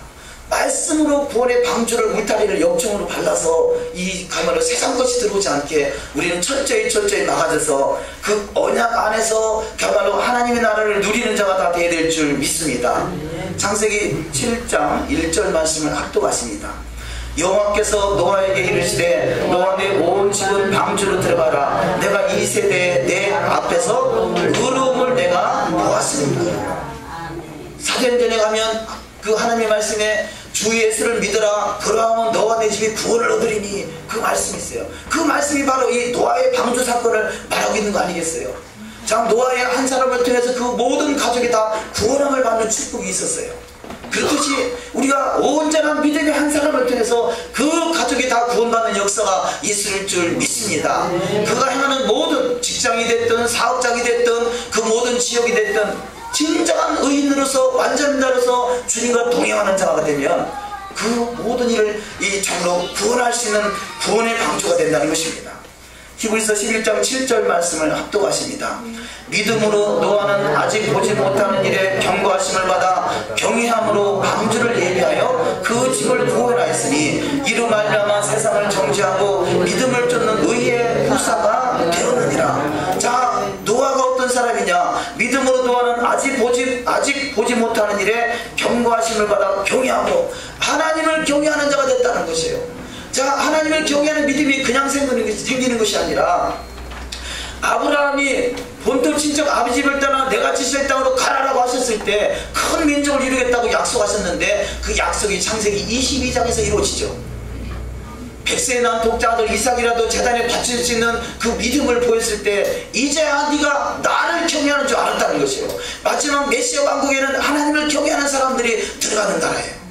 말씀으로 구원의 방주를, 울타리를 역청으로 발라서 이 가면으로 세상 것이 들어오지 않게 우리는 철저히 막아줘서 그 언약 안에서 그야말로 하나님의 나라를 누리는 자가 다 되어야 될 줄 믿습니다. 창세기 7장 1절 말씀을 합독하십니다. 여호와께서 노아에게 이르시되 노아 내 온 집은 방주로 들어가라. 내가 이 세대에 내 앞에서 의로움을 내가 보았습니다. 사도행전에 가면 그 하나님의 말씀에 주 예수를 믿으라 그러하면 너와 내 집이 구원을 얻으리니, 그 말씀이 있어요. 그 말씀이 바로 이 노아의 방주 사건을 말하고 있는 거 아니겠어요? 자, 노아의 한 사람을 통해서 그 모든 가족이 다 구원함을 받는 축복이 있었어요. 그렇듯이 우리가 온전한 믿음의 한 사람을 통해서 그 가족이 다 구원받는 역사가 있을 줄 믿습니다. 그가 행하는 모든, 직장이 됐든 사업장이 됐든 그 모든 지역이 됐든 진정한 의인으로서 완전자로서 주님과 동행하는 자가 되면 그 모든 일을 이 정로 구원할 수 있는 구원의 방주가 된다는 것입니다. 히브리서 11장 7절 말씀을 합독하십니다. 믿음으로 노아는 아직 보지 못하는 일에 경고하심을 받아 경외함으로 방주를 예비하여 그 집을 구원하였으니 이로 말미암아 세상을 정죄하고 믿음을 쫓는 의의 후사가 되었느니라. 자, 노아가 어떤 사람이냐? 믿음으로 노아는 아직 보지 못하는 일에 경고하심을 받아 경외함으로 하나님을 경외하는 자가 됐다는 것이에요. 자, 하나님을 경외하는 믿음이 그냥 생기는 것이 아니라, 아브라함이 본토 친척 아비 집을 떠나 내가 지시할 땅으로 가라라고 하셨을 때 큰 민족을 이루겠다고 약속하셨는데 그 약속이 창세기 22장에서 이루어지죠. 100세에 난 독자들 이삭이라도 제단에 바칠 수 있는 그 믿음을 보였을 때 이제야 네가 나를 경외하는 줄 알았다는 것이에요. 마지막 메시아 왕국에는 하나님을 경외하는 사람들이 들어가는 나라예요.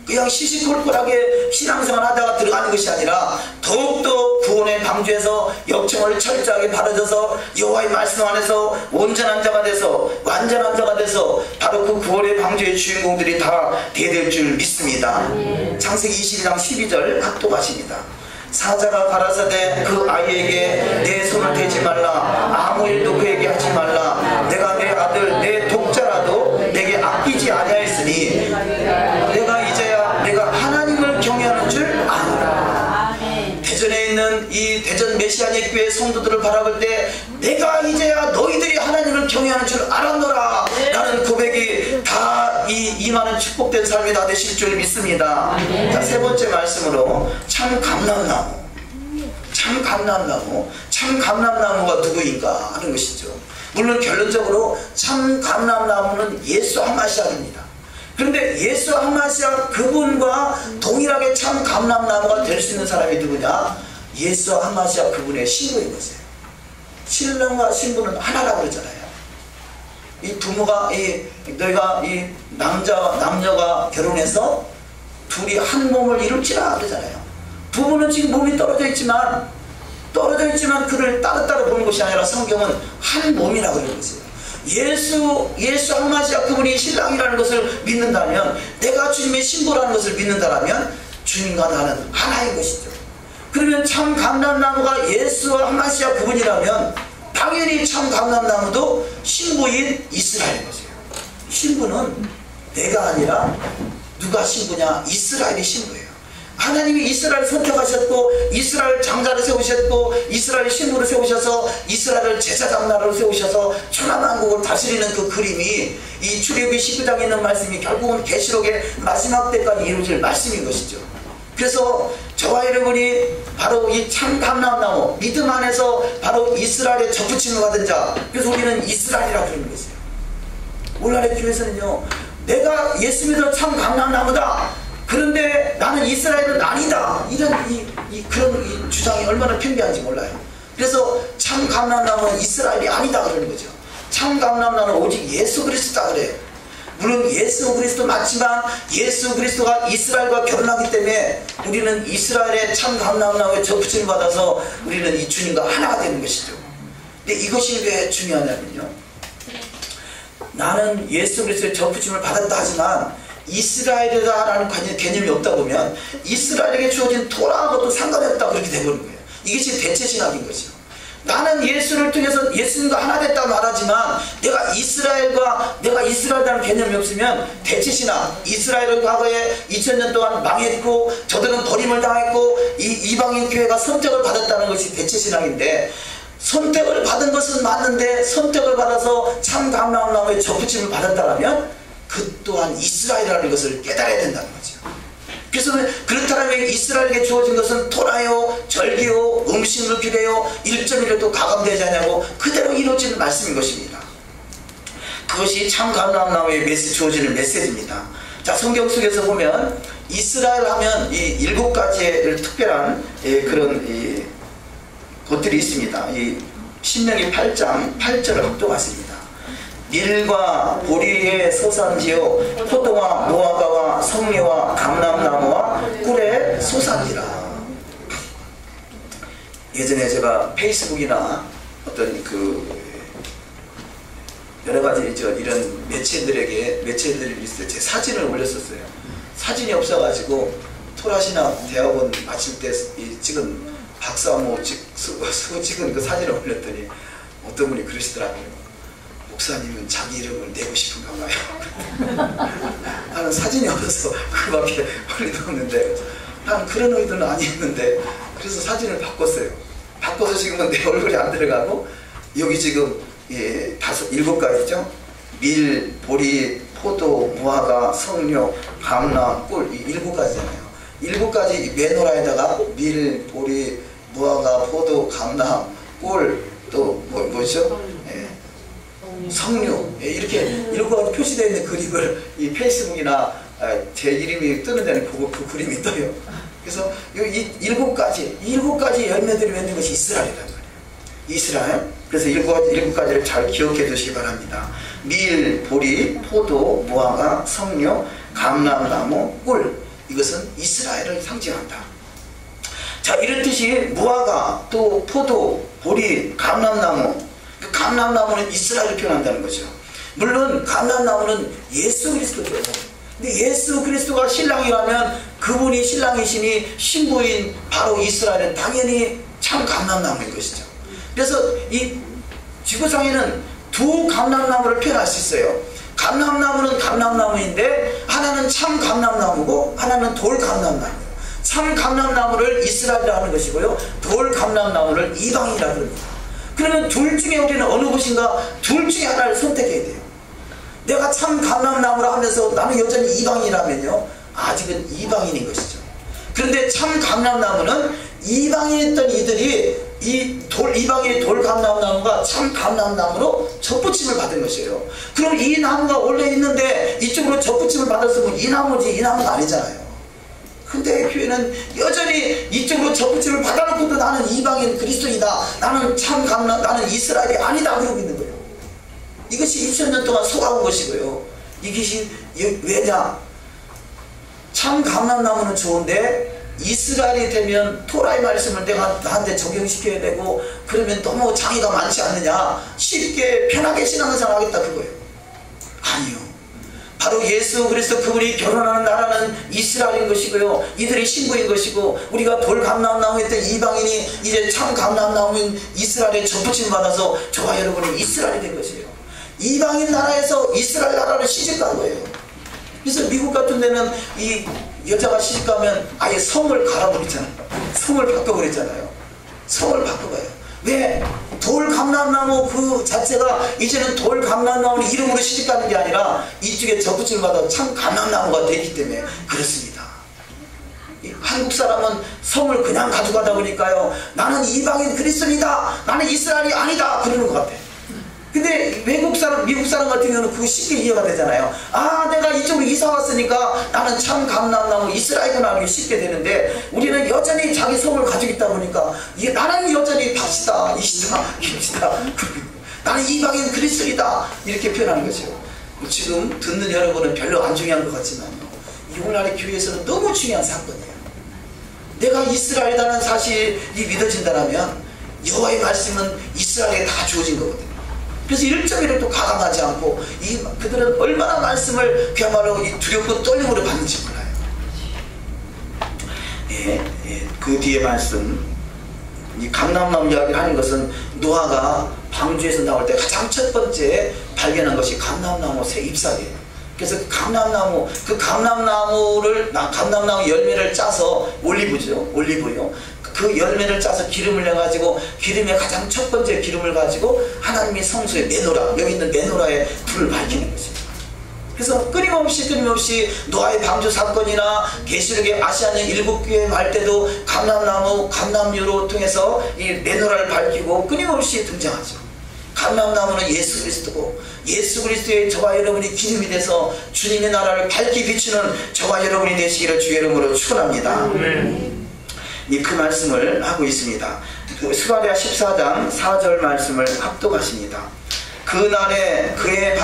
그냥 시시콜콜하게 신앙생활 하다가 들어가는 것이 아니라 더욱더 구원의 방주에서 역청을 철저하게 바라져서 여호와의 말씀 안에서 온전한 자가 돼서 완전한 자가 돼서 바로 그 구원의 방주의 주인공들이 다 되될 줄 믿습니다. 창세기 22장 12절 합독하십니다. 사자가 가라사대 그 아이에게 내 손을 대지 말라, 아무 일도 그에게 하지 말라, 내가 내 아들 내 독자라도 내게 아끼지 아니하였으니 내가 이제야 내가 하나님을 경외하는 줄 아노라. 대전에 있는 이 대전 메시아닉 교회 성도들을 바라볼 때 내가 이제야 너희들이 하나님을 경외하는 줄 알았노라 라는 고백이 다 이 많은 축복된 삶이 다 되실 줄 믿습니다. 자, 세 번째 말씀으로 참 감람나무. 참 감람나무가 누구인가 하는 것이죠. 물론 결론적으로 참 감람나무는 예수 하마시아입니다. 그런데 예수 하마시아 그분과 동일하게 참 감람나무가 될 수 있는 사람이 누구냐? 예수 하마시아 그분의 신부인 것이에요. 신랑과 신부는 하나라고 그러잖아요. 이 부모가 너희가 이 남녀가 결혼해서 둘이 한 몸을 이룰지라 그러잖아요. 부부는 지금 몸이 떨어져 있지만 그를 따로따로 보는 것이 아니라 성경은 한 몸이라고 그러는 것이에요. 예수 하마시아 그분이 신랑이라는 것을 믿는다면, 내가 주님의 신부라는 것을 믿는다면 주님과 나는 하나인 것이죠. 그러면 참 감람나무가 예수 하마시아 그분이라면 당연히 참 감람나무도 신부인 이스라엘인 것이에요. 신부는 내가 아니라 누가 신부냐? 이스라엘이 신부예요. 하나님이 이스라엘을 선택하셨고 이스라엘 장자를 세우셨고 이스라엘 신부를 세우셔서 이스라엘을 제사장 나라로 세우셔서 천하만국을 다스리는 그 그림이 이 출애굽기 19장에 있는 말씀이 결국은 계시록의 마지막 때까지 이루어질 말씀인 것이죠. 그래서 저와 여러분이 바로 이 참 감람나무 믿음 안에서 바로 이스라엘의 접붙임을 받은 자, 그래서 우리는 이스라엘이라고 부르는 것이에요. 오늘날의 교회에서는요, 내가 예수 믿어 참 감람나무다, 그런데 나는 이스라엘은 아니다, 이런 그런 주장이 얼마나 편비한지 몰라요. 그래서 참 감람나무는 이스라엘이 아니다 그러는 거죠. 참 감람나무는 오직 예수 그리스도다 그래요. 물론 예수 그리스도 맞지만 예수 그리스도가 이스라엘과 결혼하기 때문에 우리는 이스라엘의 참 감람나무에 접붙임을 받아서 우리는 이 주님과 하나가 되는 것이죠. 근데 이것이 왜 중요하냐면요, 나는 예수 그리스도의 접붙임을 받았다 하지만 이스라엘이다라는 개념이 없다 보면 이스라엘에게 주어진 토라하고도 상관이 없다 그렇게 되버린 거예요. 이것이 대체신학인 거죠. 나는 예수를 통해서 예수님과 하나 됐다고 말하지만 내가 이스라엘이라는 개념이 없으면 대체신학, 이스라엘은 과거에 2000년 동안 망했고 저들은 버림을 당했고 이 이방인 교회가 선택을 받았다는 것이 대체신학인데, 선택을 받은 것은 맞는데 선택을 받아서 참 감람나무에 접붙임을 받았다면 그 또한 이스라엘이라는 것을 깨달아야 된다는 거죠. 그래서 그렇다면 이스라엘에게 주어진 것은 토라요, 절기요, 음식물 규례요, 1.1도 가감되지 않냐고 그대로 이루어지는 말씀인 것입니다. 그 그것이 참 감람나무의 주어지는 메시지입니다. 자, 성경 속에서 보면 이스라엘 하면 이 7가지의 특별한 그런 것들이 있습니다. 이 신명기 8장 8절을 합독하십니다. 밀과 보리의 소산지요 포도와 무화과와 성리와 감람나무와 꿀의 소산지라. 예전에 제가 페이스북이나 어떤 여러가지 이런 매체들이 있을 때 제 사진을 올렸었어요. 사진이 없어가지고 토라시나 대학원 마칠 때 찍은 박사모 쓰고 찍은 그 사진을 올렸더니 어떤 분이 그러시더라고요. 목사님은 자기 이름을 내고 싶은가 봐요. 나는 사진이 없어서 그밖에 올리도 없는데, 난 그런 의도는 아니었는데, 그래서 사진을 바꿨어요. 바꿔서 지금은 내 얼굴이 안 들어가고, 여기 지금 7가지죠. 밀, 보리, 포도, 무화과, 성료, 감람, 꿀, 이 7가지잖아요. 7가지 메노라에다가 밀, 보리, 무화과, 포도, 감람, 꿀, 또 뭐죠? 성류, 이렇게 7가지 표시되어 있는 그림을 이 페이스북이나 제 이름이 뜨는 데는 그 그림이 떠요. 그래서 이 7가지 열매들이 맺는 것이 이스라엘이란 말이에요. 이스라엘. 그래서 7가지를 잘 기억해 두시기 바랍니다. 밀, 보리, 포도, 무화과, 성료, 감람나무, 꿀. 이것은 이스라엘을 상징한다. 자, 이렇듯이 무화과, 또 포도, 보리, 감람나무. 그 감람나무는 이스라엘을 표현한다는 거죠. 물론 감람나무는 예수 그리스도죠. 근데 예수 그리스도가 신랑이라면 그분이 신랑이시니 신부인 바로 이스라엘은 당연히 참 감람나무인 것이죠. 그래서 이 지구상에는 두 감람나무를 표현할 수 있어요. 감람나무는 감람나무인데 하나는 참 감람나무고 하나는 돌 감람나무예요. 참 감람나무를 이스라엘이라 하는 것이고요, 돌 감람나무를 이방이라 그럽니다. 그러면 둘 중에 우리는 어느 것인가, 둘 중에 하나를 선택해야 돼요. 내가 참 감람나무라 하면서 나는 여전히 이방이라면요, 아직은 이방인인 것이죠. 그런데 참 감람나무는 이방인이었던 이들이 이방인의 돌 감람나무가 참 감람나무로 접붙임을 받은 것이에요. 그럼 이 나무가 원래 있는데 이쪽으로 접붙임을 받았으면 이 나무지 이 나무가 아니잖아요. 근데 교회는 여전히 이쪽으로 접붙임을 받아놓고도 나는 이방인 그리스도이다, 나는 참 나는 이스라엘이 아니다 그러고 있는 거예요. 이것이 2000년 동안 속아온 것이고요. 이것이 왜냐, 참 감람나무는 좋은데 이스라엘이 되면 토라의 말씀을 내가 나한테 적용시켜야 되고 그러면 너무 장애가 많지 않느냐, 쉽게 편하게 신앙생활 하겠다 그거예요. 아니요. 바로 예수 그리스도 그분이 결혼하는 나라는 이스라엘인 것이고요, 이들이 신부인 것이고, 우리가 돌 감람나무에 있던 이방인이 이제 참 감람나무인 이스라엘에 접붙임 받아서 저와 여러분이 이스라엘이 된 것이에요. 이방인 나라에서 이스라엘 나라를 시집간 거예요. 그래서 미국 같은 데는 이 여자가 시집가면 아예 성을 갈아버리잖아요. 성을 바꿔버리잖아요. 성을 바꿔봐요. 왜? 돌 감람나무 그 자체가 이제는 돌 감람나무 이름으로 시집가는 게 아니라 이쪽에 접붙임마다 참 감람나무가 되기 때문에 그렇습니다. 한국 사람은 성을 그냥 가져가다 보니까요, 나는 이방인 그리스도이다, 나는 이스라엘이 아니다 그러는 것 같아요. 근데 외국 사람, 미국 사람 같은 경우는 그거 쉽게 이해가 되잖아요. 아, 내가 이쪽으로 이사 왔으니까 나는 참 감람나무 이스라엘구나 하기 쉽게 되는데, 우리는 여전히 자기 성을 가지고 있다 보니까 나는 여전히 박시다, 이시다, 김시다, 나는 이방인 그리스도이다 이렇게 표현하는 거죠. 지금 듣는 여러분은 별로 안 중요한 것 같지만요, 오늘날의 교회에서는 너무 중요한 사건이에요. 내가 이스라엘이라는 사실이 믿어진다면 여호와의 말씀은 이스라엘에 다 주어진 거거든요. 그래서 1.1을 또 가감하지 않고 그들은 얼마나 말씀을 그야말로 두렵고 떨림으로 받는지 몰라요. 그 뒤에 말씀, 이 감람나무 이야기를 하는 것은 노아가 방주에서 나올 때 가장 첫 번째 발견한 것이 감람나무 새 잎사귀예요. 그래서 감람나무 열매를 짜서 올리브요. 그 열매를 짜서 기름을 내가지고, 기름의 가장 첫 번째 기름을 가지고 하나님의 성소의 메노라, 여기 있는 메노라에 불을 밝히는 것입니다. 그래서 끊임없이 노아의 방주 사건이나 계시록의 아시아는 7교회 말 때도 감람유로 통해서 이 메노라를 밝히고 끊임없이 등장하죠. 감람나무는 예수 그리스도고, 예수 그리스도의 저와 여러분이 기름이 돼서 주님의 나라를 밝게 비추는 저와 여러분이 되시기를 주의 이름으로 축원합니다. 그 말씀을 하고 있습니다. 스가랴 14장 4절 말씀을 합독하십니다. 그날에 그의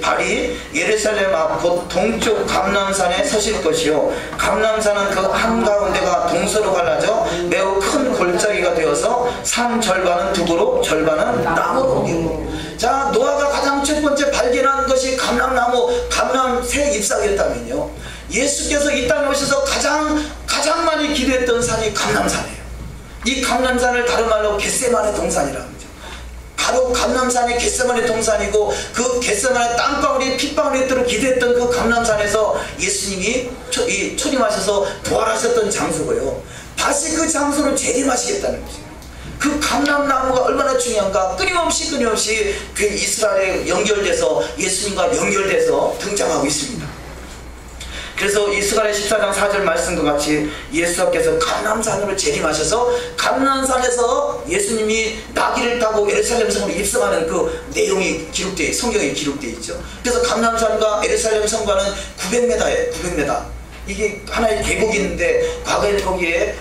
발이 예루살렘 앞 곧 동쪽 감람산에 서실 것이요, 감람산은 그 한가운데가 동서로 갈라져 매우 큰 골짜기가 되어서 산 절반은 두부로 절반은 나무로 옮기고. 자, 노아가 가장 첫 번째 발견한 것이 감람나무, 감람새 잎사귀였다면요, 예수께서 이 땅에 오셔서 가장 많이 기도했던 산이 감람산이에요. 이 감람산을 다른 말로 겟세마네 동산이라고 하죠. 바로 감람산이 겟세마네 동산이고, 그 겟세마네 땀방울이 핏방울이 있도록 기도했던 그 감람산에서 예수님이 초림하셔서 부활하셨던 장소고요. 다시 그 장소를 재림하시겠다는 거죠. 그 감람나무가 얼마나 중요한가. 끊임없이 그 이스라엘에 연결돼서 예수님과 연결돼서 등장하고 있습니다. 그래서 이 스가랴 14장 4절 말씀과 같이 예수께서 감람산으로 재림하셔서 감람산에서 예수님이 나귀를 타고 예루살렘 성으로 입성하는 그 내용이 성경에 기록되어 있죠. 그래서 감람산과 예루살렘 성과는 900m예요. 900m. 이게 하나의 계곡이 있는데 과거에는 거기에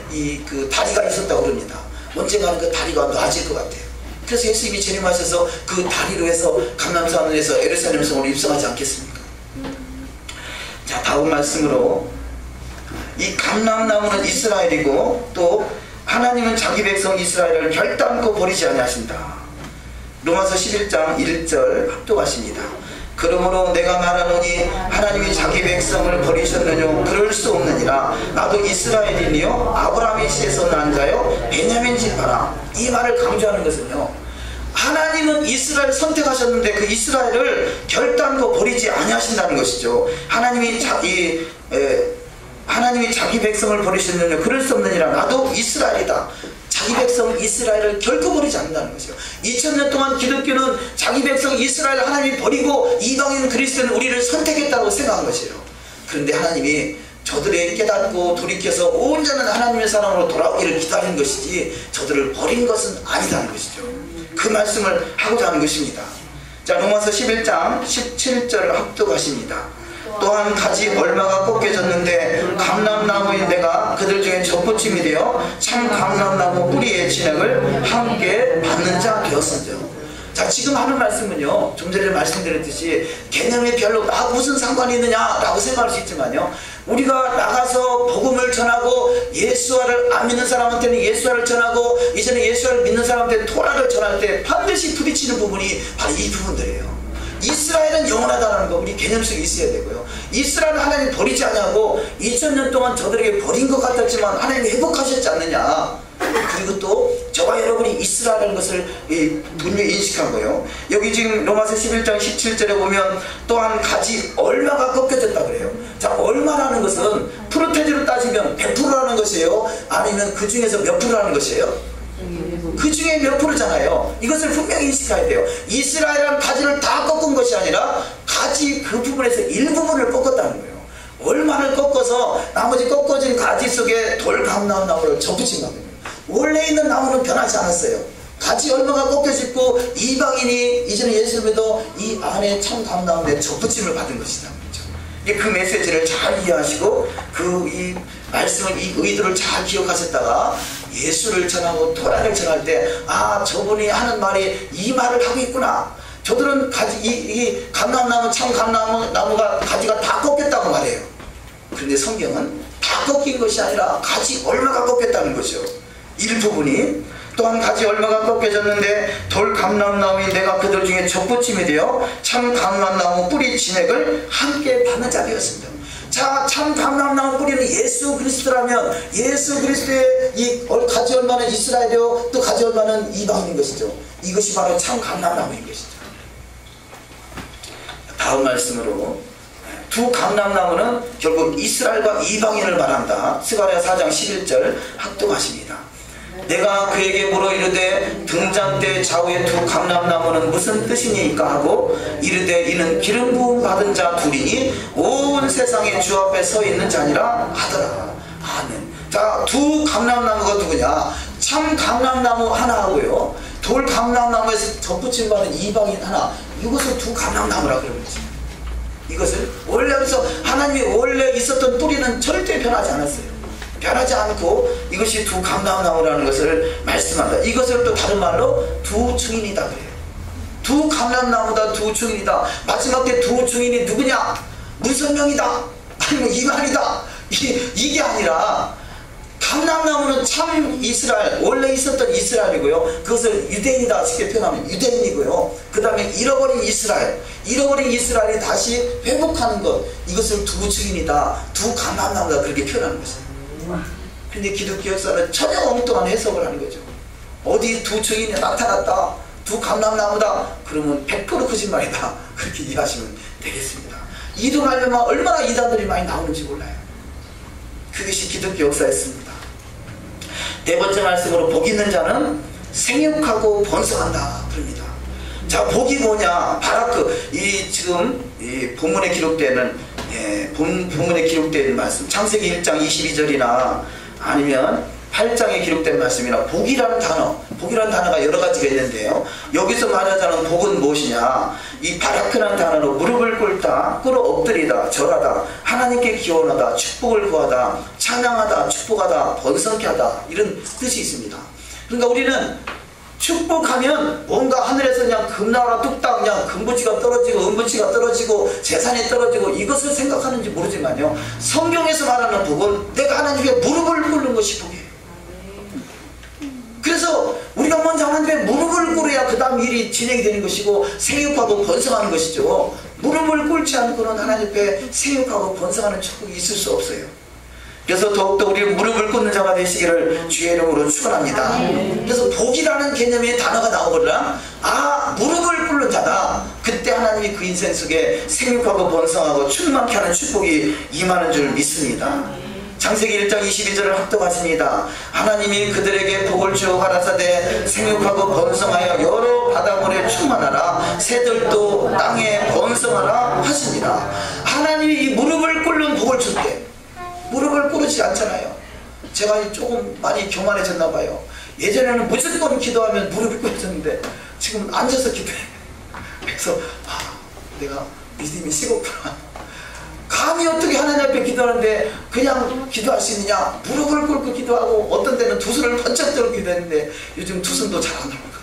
그 다리가 있었다고 그럽니다. 언젠가는 그 다리가 놔질 것 같아요. 그래서 예수님이 재림하셔서 그 다리로 해서 감람산에서 예루살렘 성으로 입성하지 않겠습니까? 자, 다음 말씀으로, 이 감람나무는 이스라엘이고 또 하나님은 자기 백성 이스라엘을 결단코 버리지 아니하신다. 로마서 11장 1절 합독하십니다. 그러므로 내가 말하노니 하나님이 자기 백성을 버리셨느뇨? 그럴 수 없느니라. 나도 이스라엘이니요 아브라함의 씨에서 난 자요 베냐민 지파라. 이 말을 강조하는 것은요, 하나님은 이스라엘을 선택하셨는데 그 이스라엘을 결단코 버리지 아니하신다는 것이죠. 하나님이 자기 백성을 버리셨느냐? 그럴 수 없느니라. 나도 이스라엘이다. 자기 백성 이스라엘을 결코 버리지 않는다는 것이죠. 2000년 동안 기독교는 자기 백성 이스라엘 하나님이 버리고 이방인 그리스도는 우리를 선택했다고 생각한 것이에요. 그런데 하나님이 저들의 깨닫고 돌이켜서 온전한 하나님의 사랑으로 돌아오기를 기다리는 것이지 저들을 버린 것은 아니다는 것이죠. 그 말씀을 하고자 하는 것입니다. 자, 로마서 11장 17절을 합독하십니다. 또한 가지 얼마가 꺾여졌는데 감람나무인 내가 그들 중에 젖붙임이 되어 참 감람나무 뿌리의 진액을 함께 받는 자 되었으며. 자, 지금 하는 말씀은요, 좀 전에 말씀드렸듯이 개념이 별로 무슨 상관이 있느냐라고 생각할 수 있지만요, 우리가 나가서 복음을 전하고 예수와를 안 믿는 사람한테는 예수와를 전하고 이제는 예수와를 믿는 사람한테는 토라를 전할 때 반드시 부딪히는 부분이 바로 이 부분들이에요. 이스라엘은 영원하다는 거 우리 개념 속에 있어야 되고요. 이스라엘은 하나님 버리지 않냐고 2000년 동안 저들에게 버린 것 같았지만 하나님이 회복하셨지 않느냐. 그리고 또 저와 여러분이 이스라엘이라는 것을 분명히 인식한 거예요. 여기 지금 로마서 11장 17절에 보면 또한 가지 얼마가 꺾여졌다 그래요. 자, 얼마라는 것은 프로테지로 따지면 100%라는 것이에요? 아니면 그 중에서 몇 프로라는 것이에요? 그 중에 몇 프로잖아요. 이것을 분명히 인식해야 돼요. 이스라엘은 가지를 다 꺾은 것이 아니라 가지 그 부분에서 일부분을 꺾었다는 거예요. 얼마를 꺾어서 나머지 꺾어진 가지 속에 돌감람나무를 접붙인 겁니다. 원래 있는 나무는 변하지 않았어요. 가지 얼마가 꺾여졌고 이방인이 이제는 예수를 믿어 이 안에 참 감나무에 접붙임을 받은 것이다. 그 메시지를 잘 이해하시고 이 말씀을, 이 의도를 잘 기억하셨다가 예수를 전하고 토라를 전할 때, 아, 저분이 하는 말이 이 말을 하고 있구나. 저들은 이 감람나무, 참 감람나무가 가지가 다 꺾였다고 말해요. 그런데 성경은 다 꺾인 것이 아니라 가지 얼마가 꺾였다는 거죠. 일부분이. 또한 가지 얼마가 꺾여졌는데 돌 감람나무인 내가 그들 중에 젖붙임이 되어 참 감람나무 뿌리 진액을 함께 받는 자 되었습니다. 자, 참 감람나무 뿌리는 예수 그리스도라면 예수 그리스도의 이 가지 얼마는 이스라엘이요 또 가지 얼마는 이방인 것이죠. 이것이 바로 참 감람나무인 것이죠. 다음 말씀으로, 두 감람나무는 결국 이스라엘과 이방인을 말한다. 스가랴 4장 11절 합독하십니다. 내가 그에게 물어 이르되 등잔 때 좌우의 두 감람나무는 무슨 뜻이니까 하고 이르되 이는 기름 부음 받은 자 둘이니 온 세상의 주 앞에 서 있는 자니라 하더라. 아멘. 자, 두 감람나무가 누구냐? 참 감람나무 하나 하고요, 돌 감람나무에서 덧붙임 받은 이방인 하나, 이것을 두 감람나무라 그러지. 이것을 원래, 그래서 하나님이 원래 있었던 뿌리는 절대 변하지 않았어요. 변하지 않고 이것이 두 감람나무라는 것을 말씀한다. 이것을 또 다른 말로 두 증인이다 그래요. 두 감람나무다, 두 증인이다. 마지막 때 두 증인이 누구냐? 문선명이다, 아니면 이만이다, 이게 아니라 감람나무는 참 이스라엘, 원래 있었던 이스라엘이고요. 그것을 유대인이다 쉽게 표현하면 유대인이고요. 그 다음에 잃어버린 이스라엘이 다시 회복하는 것, 이것을 두 증인이다, 두 감람나무다, 그렇게 표현하는 것이에요. 근데 기독교 역사는 전혀 엉뚱한 해석을 하는 거죠. 어디 두 증인이 나타났다, 두 감람나무다, 그러면 100% 거짓말이다, 그렇게 이해하시면 되겠습니다. 이동하려면 얼마나 이단들이 많이 나오는지 몰라요. 그것이 기독교 역사였습니다. 네 번째 말씀으로 복 있는 자는 생육하고 번성한다 그럽니다. 자, 복이 뭐냐? 바라크, 지금 이 본문에 기록되는 본문에 기록되는 말씀, 창세기 1장 22절이나 아니면 8장에 기록된 말씀이나 복이라는 단어가 여러 가지가 있는데요. 여기서 말하자는 복은 무엇이냐? 이 바라크라는 단어로 무릎을 꿇다, 꿇어 엎드리다, 절하다, 하나님께 기원하다, 축복을 구하다, 찬양하다, 축복하다, 번성케 하다, 이런 뜻이 있습니다. 그러니까 우리는 축복하면 뭔가 하늘에서 그냥 금나라 뚝딱 그냥 금부치가 떨어지고 은부치가 떨어지고 재산이 떨어지고 이것을 생각하는지 모르지만요, 성경에서 말하는 복은 내가 하나님께 무릎을 꿇는 것이 복이에요. 그래서 우리가 먼저 하나님의 무릎을 꿇어야 그 다음 일이 진행이 되는 것이고 생육하고 번성하는 것이죠. 무릎을 꿇지 않고는 하나님 앞에 생육하고 번성하는 축복이 있을 수 없어요. 그래서 더욱더 우리 무릎을 꿇는 자가 되시기를 주의 이름으로 축원합니다. 그래서 복이라는 개념의 단어가 나오거나 무릎을 꿇는 자다, 그때 하나님이 그 인생 속에 생육하고 번성하고 충만케 하는 축복이 임하는 줄 믿습니다. 창세기 1장 22절을 합독하십니다. 하나님이 그들에게 복을 주어 가라사대 생육하고 번성하여 여러 바닷물에 충만하라, 새들도 땅에 번성하라 하시니라. 하나님이 이 무릎을 꿇는 복을 줄 때 무릎을 꿇지 않잖아요. 제가 조금 많이 교만해졌나 봐요. 예전에는 무조건 기도하면 무릎을 꿇었는데 지금 앉아서 기도해. 그래서 내가 믿음이 식었구나. 감히 어떻게 하나님 앞에 기도하는데 그냥 기도할 수 있느냐? 무릎을 꿇고 기도하고, 어떤 때는 두 손을 번쩍 들고 기도했는데 요즘 두 손도 잘 안 나옵니다.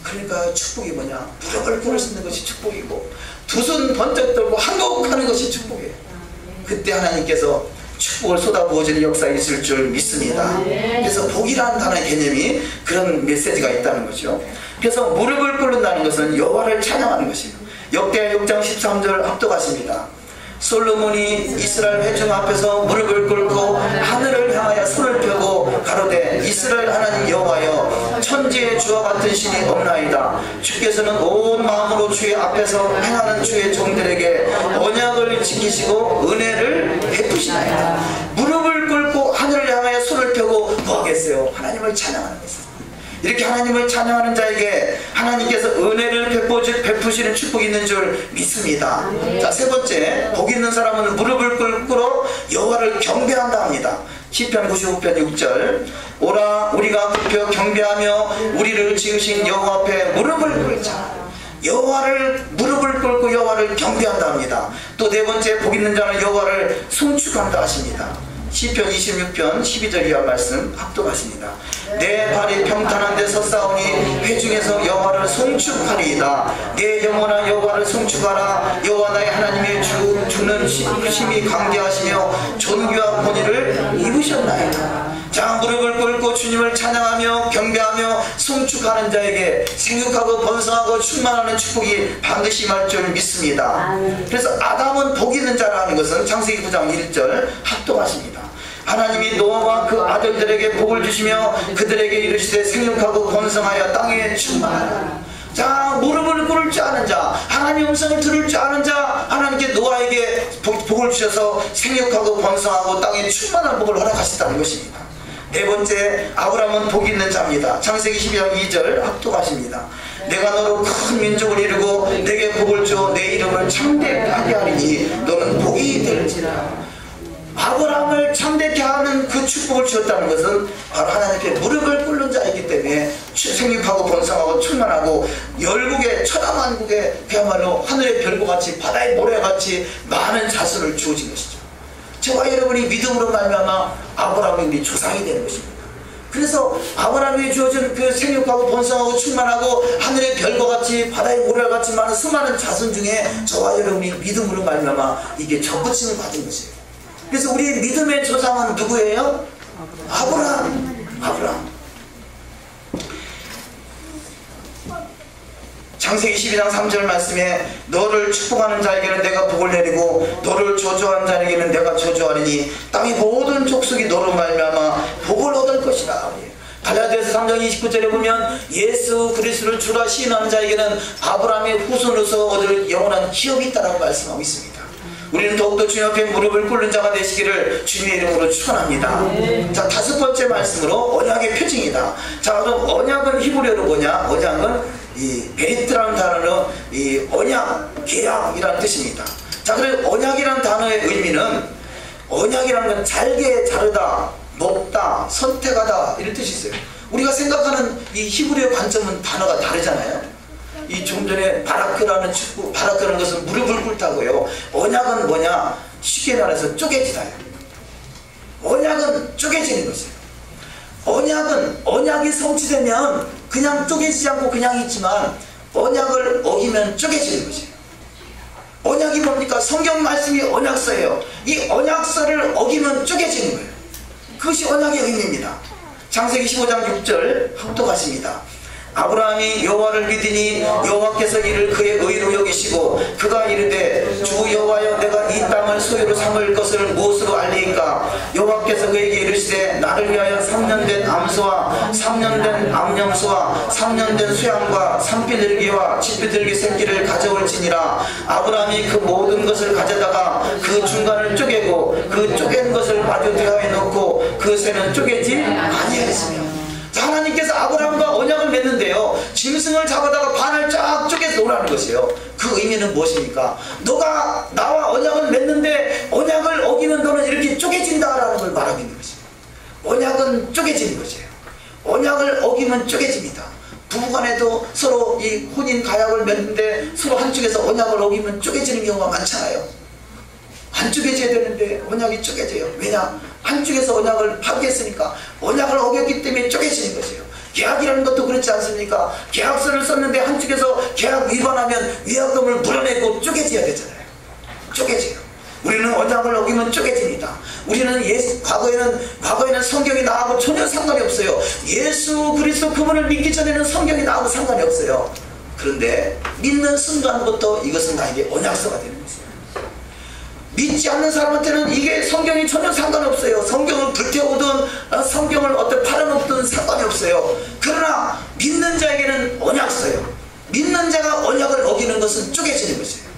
그러니까 축복이 뭐냐? 무릎을 꿇을 수 있는 것이 축복이고, 두 손 번쩍 들고 한국하는 것이 축복이에요. 그때 하나님께서 축복을 쏟아부어주는 역사가 있을 줄 믿습니다. 그래서 복이라는 단어의 개념이 그런 메시지가 있다는 거죠. 그래서 무릎을 꿇는다는 것은 여호와를 찬양하는 것이에요. 역대하 6장 13절 합독하십니다. 솔로몬이 이스라엘 회중 앞에서 무릎을 꿇고 하늘을 향하여 손을 펴고 가로되 이스라엘 하나님 여호와여, 천지의 주와 같은 신이 없나이다. 주께서는 온 마음으로 주의 앞에서 행하는 주의 종들에게 언약을 지키시고 은혜를 베푸시나이다. 무릎을 꿇고 하늘을 향하여 손을 펴고 뭐 하겠어요? 하나님을 찬양하는 것입니다. 이렇게 하나님을 찬양하는 자에게 하나님께서 은혜를 베푸시는 축복이 있는 줄 믿습니다. 자, 세 번째, 복 있는 사람은 무릎을 꿇고 여호와를 경배한다 합니다. 시편 95편 6절, 오라 우리가 굽혀 경배하며 우리를 지으신 여호와 앞에 무릎을 꿇자. 여호와를 무릎을 꿇고 여호와를 경배한다 합니다. 또 네 번째, 복 있는 자는 여호와를 송축한다 하십니다. 시편 26편 12절 이하 말씀 합독하십니다. 내 발이 평탄한 데 섰사오니 회중에서 여호와를 송축하리이다. 내 영혼아 여호와를 송축하라. 여호와 나의 하나님의 주는 힘이 강대하시며 존귀와 권위를 입으셨나이다. 자, 무릎을 꿇고 주님을 찬양하며 경배하며 송축하는 자에게 생육하고 번성하고 충만하는 축복이 반드시 임할 줄 믿습니다. 그래서 아담은 복 있는 자라는 것은 창세기 9장 1절 합독하십니다. 하나님이 노아와 그 아들들에게 복을 주시며 그들에게 이르시되 생육하고 번성하여 땅에 충만하라. 자, 무릎을 꿇을 줄 아는 자, 하나님 음성을 들을 줄 아는 자, 하나님께 노아에게 복을 주셔서 생육하고 번성하고 땅에 충만한 복을 허락하셨다는 것입니다. 네 번째, 아브라함은 복 있는 자입니다. 창세기 12장 2절 합독하십니다. 내가 너로 큰 민족을 이루고 내게 복을 주어 내 이름을 창대하게 하리니 너는 복이 될지라. 아브라함을 참되게 하는 그 축복을 주었다는 것은 바로 하나님께 무릎을 꿇는 자이기 때문에 생육하고 번성하고 충만하고 열국에 천하만국에 그야말로 하늘의 별과같이 바다의 모래같이 많은 자손을 주어진 것이죠. 저와 여러분이 믿음으로 말미암아 아브라함이 조상이 되는 것입니다. 그래서 아브라함이 주어진 그 생육하고 번성하고 충만하고 하늘의 별과같이 바다의 모래같이 많은 수많은 자손 중에 저와 여러분이 믿음으로 말미암아 이게 접붙임을 받은 것이에요. 그래서 우리 믿음의 조상은 누구예요? 아브라함. 창세기 12장 3절 말씀에 너를 축복하는 자에게는 내가 복을 내리고 너를 저주하는 자에게는 내가 저주하리니 땅의 모든 족속이 너로 말미암아 복을 얻을 것이라. 갈라디아서 3장 29절에 보면 예수 그리스도를 주라 시인하는 자에게는 아브라함의 후손으로서 얻을 영원한 기업이 있다라고 말씀하고 있습니다. 우리는 더욱더 주님 앞에 무릎을 꿇는 자가 되시기를 주님의 이름으로 축원합니다. 자, 다섯 번째 말씀으로 언약의 표징이다. 자, 그럼 언약은 히브리어로 뭐냐? 언약은 이 베리트라는 단어는 이 언약, 계약이라는 뜻입니다. 자, 그럼 언약이라는 단어의 의미는 언약이라는 건 잘게 자르다, 먹다, 선택하다 이런 뜻이 있어요. 우리가 생각하는 이 히브리어 관점은 단어가 다르잖아요. 이 좀 전에 바라크라는 축구, 바라크라는 것은 무릎을 꿇다고요. 언약은 뭐냐? 쉽게 말해서 쪼개지다요. 언약은 쪼개지는 것이에요. 언약이 성취되면 그냥 쪼개지지 않고 그냥 있지만 언약을 어기면 쪼개지는 것이에요. 언약이 뭡니까? 성경 말씀이 언약서예요. 이 언약서를 어기면 쪼개지는 거예요. 그것이 언약의 의미입니다. 창세기 15장 6절 합독하십니다. 아브라함이 여호와를 믿으니 여호와께서 이를 그의 의로 여기시고 그가 이르되 주 여호와여 내가 이 땅을 소유로 삼을 것을 무엇으로 알리이까? 여호와께서 그에게 이르시되 나를 위하여 3년 된 암소와 3년 된 암염소와 3년 된 수양과 산비둘기와 쥐비둘기 새끼를 가져올지니라. 아브라함이 그 모든 것을 가져다가 그 중간을 쪼개고 그 쪼갠 것을 마주 대하에 놓고 그 새는 쪼개지 아니하였으며. 하나님께서 아브라함과 언약을 맺는데요, 짐승을 잡아다가 반을 쫙 쪼개서 놓으라는 것이에요. 그 의미는 무엇입니까? 너가 나와 언약을 맺는데 언약을 어기면 너는 이렇게 쪼개진다라는 걸 말하고 있는 것이에요. 언약은 쪼개지는 것이에요. 언약을 어기면 쪼개집니다. 부부간에도 서로 이 혼인 가약을 맺는데 서로 한쪽에서 언약을 어기면 쪼개지는 경우가 많잖아요. 안 쪼개져야 되는데 언약이 쪼개져요. 왜냐? 한쪽에서 언약을 파기했으니까 언약을 어겼기 때문에 쪼개지는 것이에요. 계약이라는 것도 그렇지 않습니까? 계약서를 썼는데 한쪽에서 계약 위반하면 위약금을 물어내고 쪼개져야 되잖아요. 쪼개져요. 우리는 언약을 어기면 쪼개집니다. 우리는 과거에는 성경이 나하고 전혀 상관이 없어요. 예수 그리스도 그분을 믿기 전에는 성경이 나하고 상관이 없어요. 그런데 믿는 순간부터 이것은 나에게 언약서가 되는 것이에요. 믿지 않는 사람한테는 이게 성경이 전혀 상관없어요. 성경을 불태우든 성경을 어떤 팔아먹든 상관이 없어요. 그러나 믿는 자에게는 언약서예요. 믿는 자가 언약을 어기는 것은 쪼개지는 것이에요.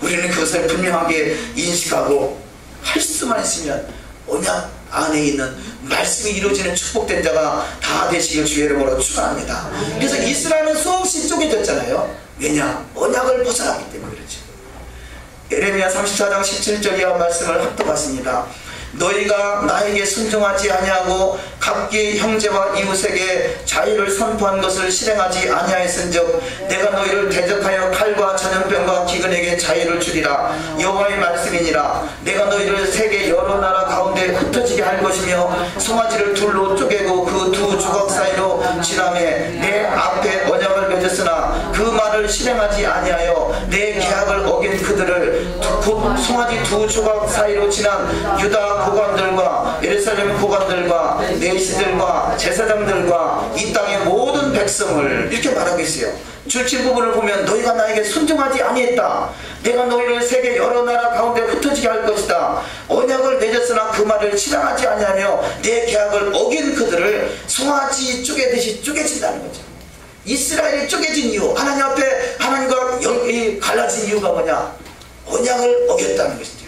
우리는 그것을 분명하게 인식하고 할 수만 있으면 언약 안에 있는 말씀이 이루어지는 축복된 자가 다 되시길 주의 이름으로 축원합니다. 그래서 이스라엘은 수없이 쪼개졌잖아요. 왜냐? 언약을 벗어나기 때문에 그렇죠. 예레미야 34장 17절 이하 말씀을 합독하십니다. 너희가 나에게 순종하지 아니하고 각기 형제와 이웃에게 자유를 선포한 것을 실행하지 아니하였은즉 내가 너희를 대적하여 칼과 전염병과 기근에게 자유를 주리라. 여호와의 말씀이니라. 내가 너희를 세계 여러 나라 가운데 흩어지게 할 것이며 송아지를 둘로 쪼개고 그 두 조각 사이로 지나매 내 앞에 언약을 맺었으나 그 말을 실행하지 아니하여 내 계약을 어긴 그들을 곧 송아지 두 조각 사이로 지난 유다 고관들과 예루살렘 고관들과 내시들과 제사장들과 이 땅의 모든 백성을 이렇게 말하고 있어요. 줄칠 부분을 보면 너희가 나에게 순종하지 아니했다. 내가 너희를 세계 여러 나라 가운데 흩어지게 할 것이다. 언약을 맺었으나 그 말을 실행하지 아니하며 내 계약을 어긴 그들을 송아지 쪼개듯이 쪼개진다는 거죠. 이스라엘이 쪼개진 이유, 하나님 앞에 하나님과 갈라진 이유가 뭐냐? 언약을 어겼다는 것이죠.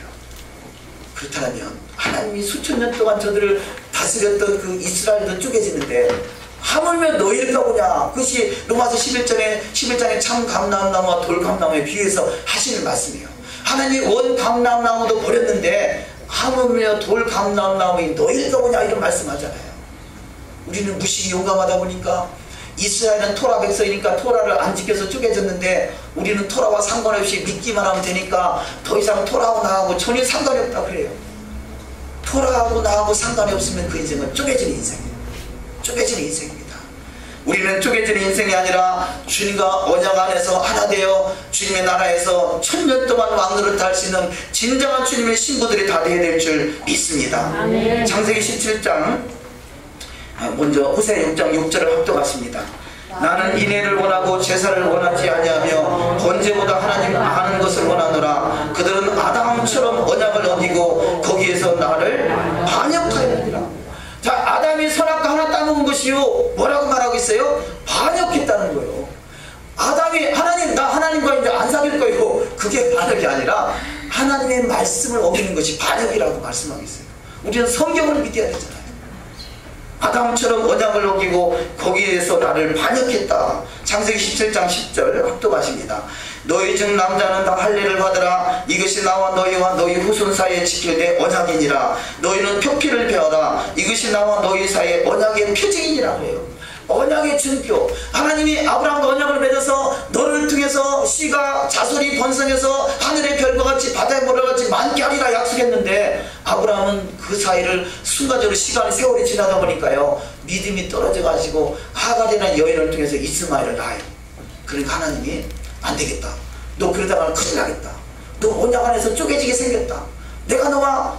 그렇다면 하나님이 수천 년 동안 저들을 다스렸던 그 이스라엘도 쪼개지는데 하물며 너희가 뭐냐? 그것이 로마서 11장에 참 감람나무와 돌 감람나무에 비유해서 하시는 말씀이에요. 하나님이 원 감람나무도 버렸는데 하물며 돌 감람나무인 너희가 뭐냐 이런 말씀하잖아요. 우리는 무식이 용감하다 보니까 이스라엘은 토라 백성이니까 토라를 안 지켜서 쪼개졌는데 우리는 토라와 상관없이 믿기만 하면 되니까 더 이상 토라하고 나하고 전혀 상관이 없다 그래요. 토라하고 나하고 상관이 없으면 그 인생은 쪼개지는 인생이에요. 쪼개지는 인생입니다. 우리는 쪼개지는 인생이 아니라 주님과 언약 안에서 하나 되어 주님의 나라에서 1000년 동안 왕노릇 할 수 있는 진정한 주님의 신부들이 다 되어야 될 줄 믿습니다. 아멘. 창세기 17장 먼저 호세 6장 6절을 합독하십니다. 나는 인애를 원하고 제사를 원하지 아니하며 번제보다 하나님 아는 것을 원하노라. 그들은 아담처럼 언약을 어기고 거기에서 나를 반역하였느니라. 자, 아담이 선악과 하나 따먹은 것이요 뭐라고 말하고 있어요? 반역했다는 거예요. 아담이 하나님 나 하나님과 이제 안 사귈 거예요. 그게 반역이 아니라 하나님의 말씀을 어기는 것이 반역이라고 말씀하고 있어요. 우리는 성경을 믿어야 되잖아요. 아담처럼 언약을 어기고 거기에서 나를 반역했다. 창세기 17장 10절 합독하십니다. 너희 중 남자는 다 할례를 받으라. 이것이 나와 너희와 너희 후손 사이에 지킬 내 언약이니라. 너희는 표피를 베어라. 이것이 나와 너희 사이에 언약의 표징이니라 그래요. 언약의 증표. 하나님이 아브라함과 언약을 맺어서 너를 통해서 씨가 자손이 번성해서 하늘의 별과 같이 바다의 모래와 같이 많게 하리라 약속했는데 아브라함은 그 사이를 순간적으로 시간이 세월이 지나다 보니까요 믿음이 떨어져 가지고 하갈이라는 여인을 통해서 이스마엘을 낳아요. 그러니까 하나님이 안 되겠다. 너 그러다가 큰일 나겠다. 너 언약 안에서 쪼개지게 생겼다. 내가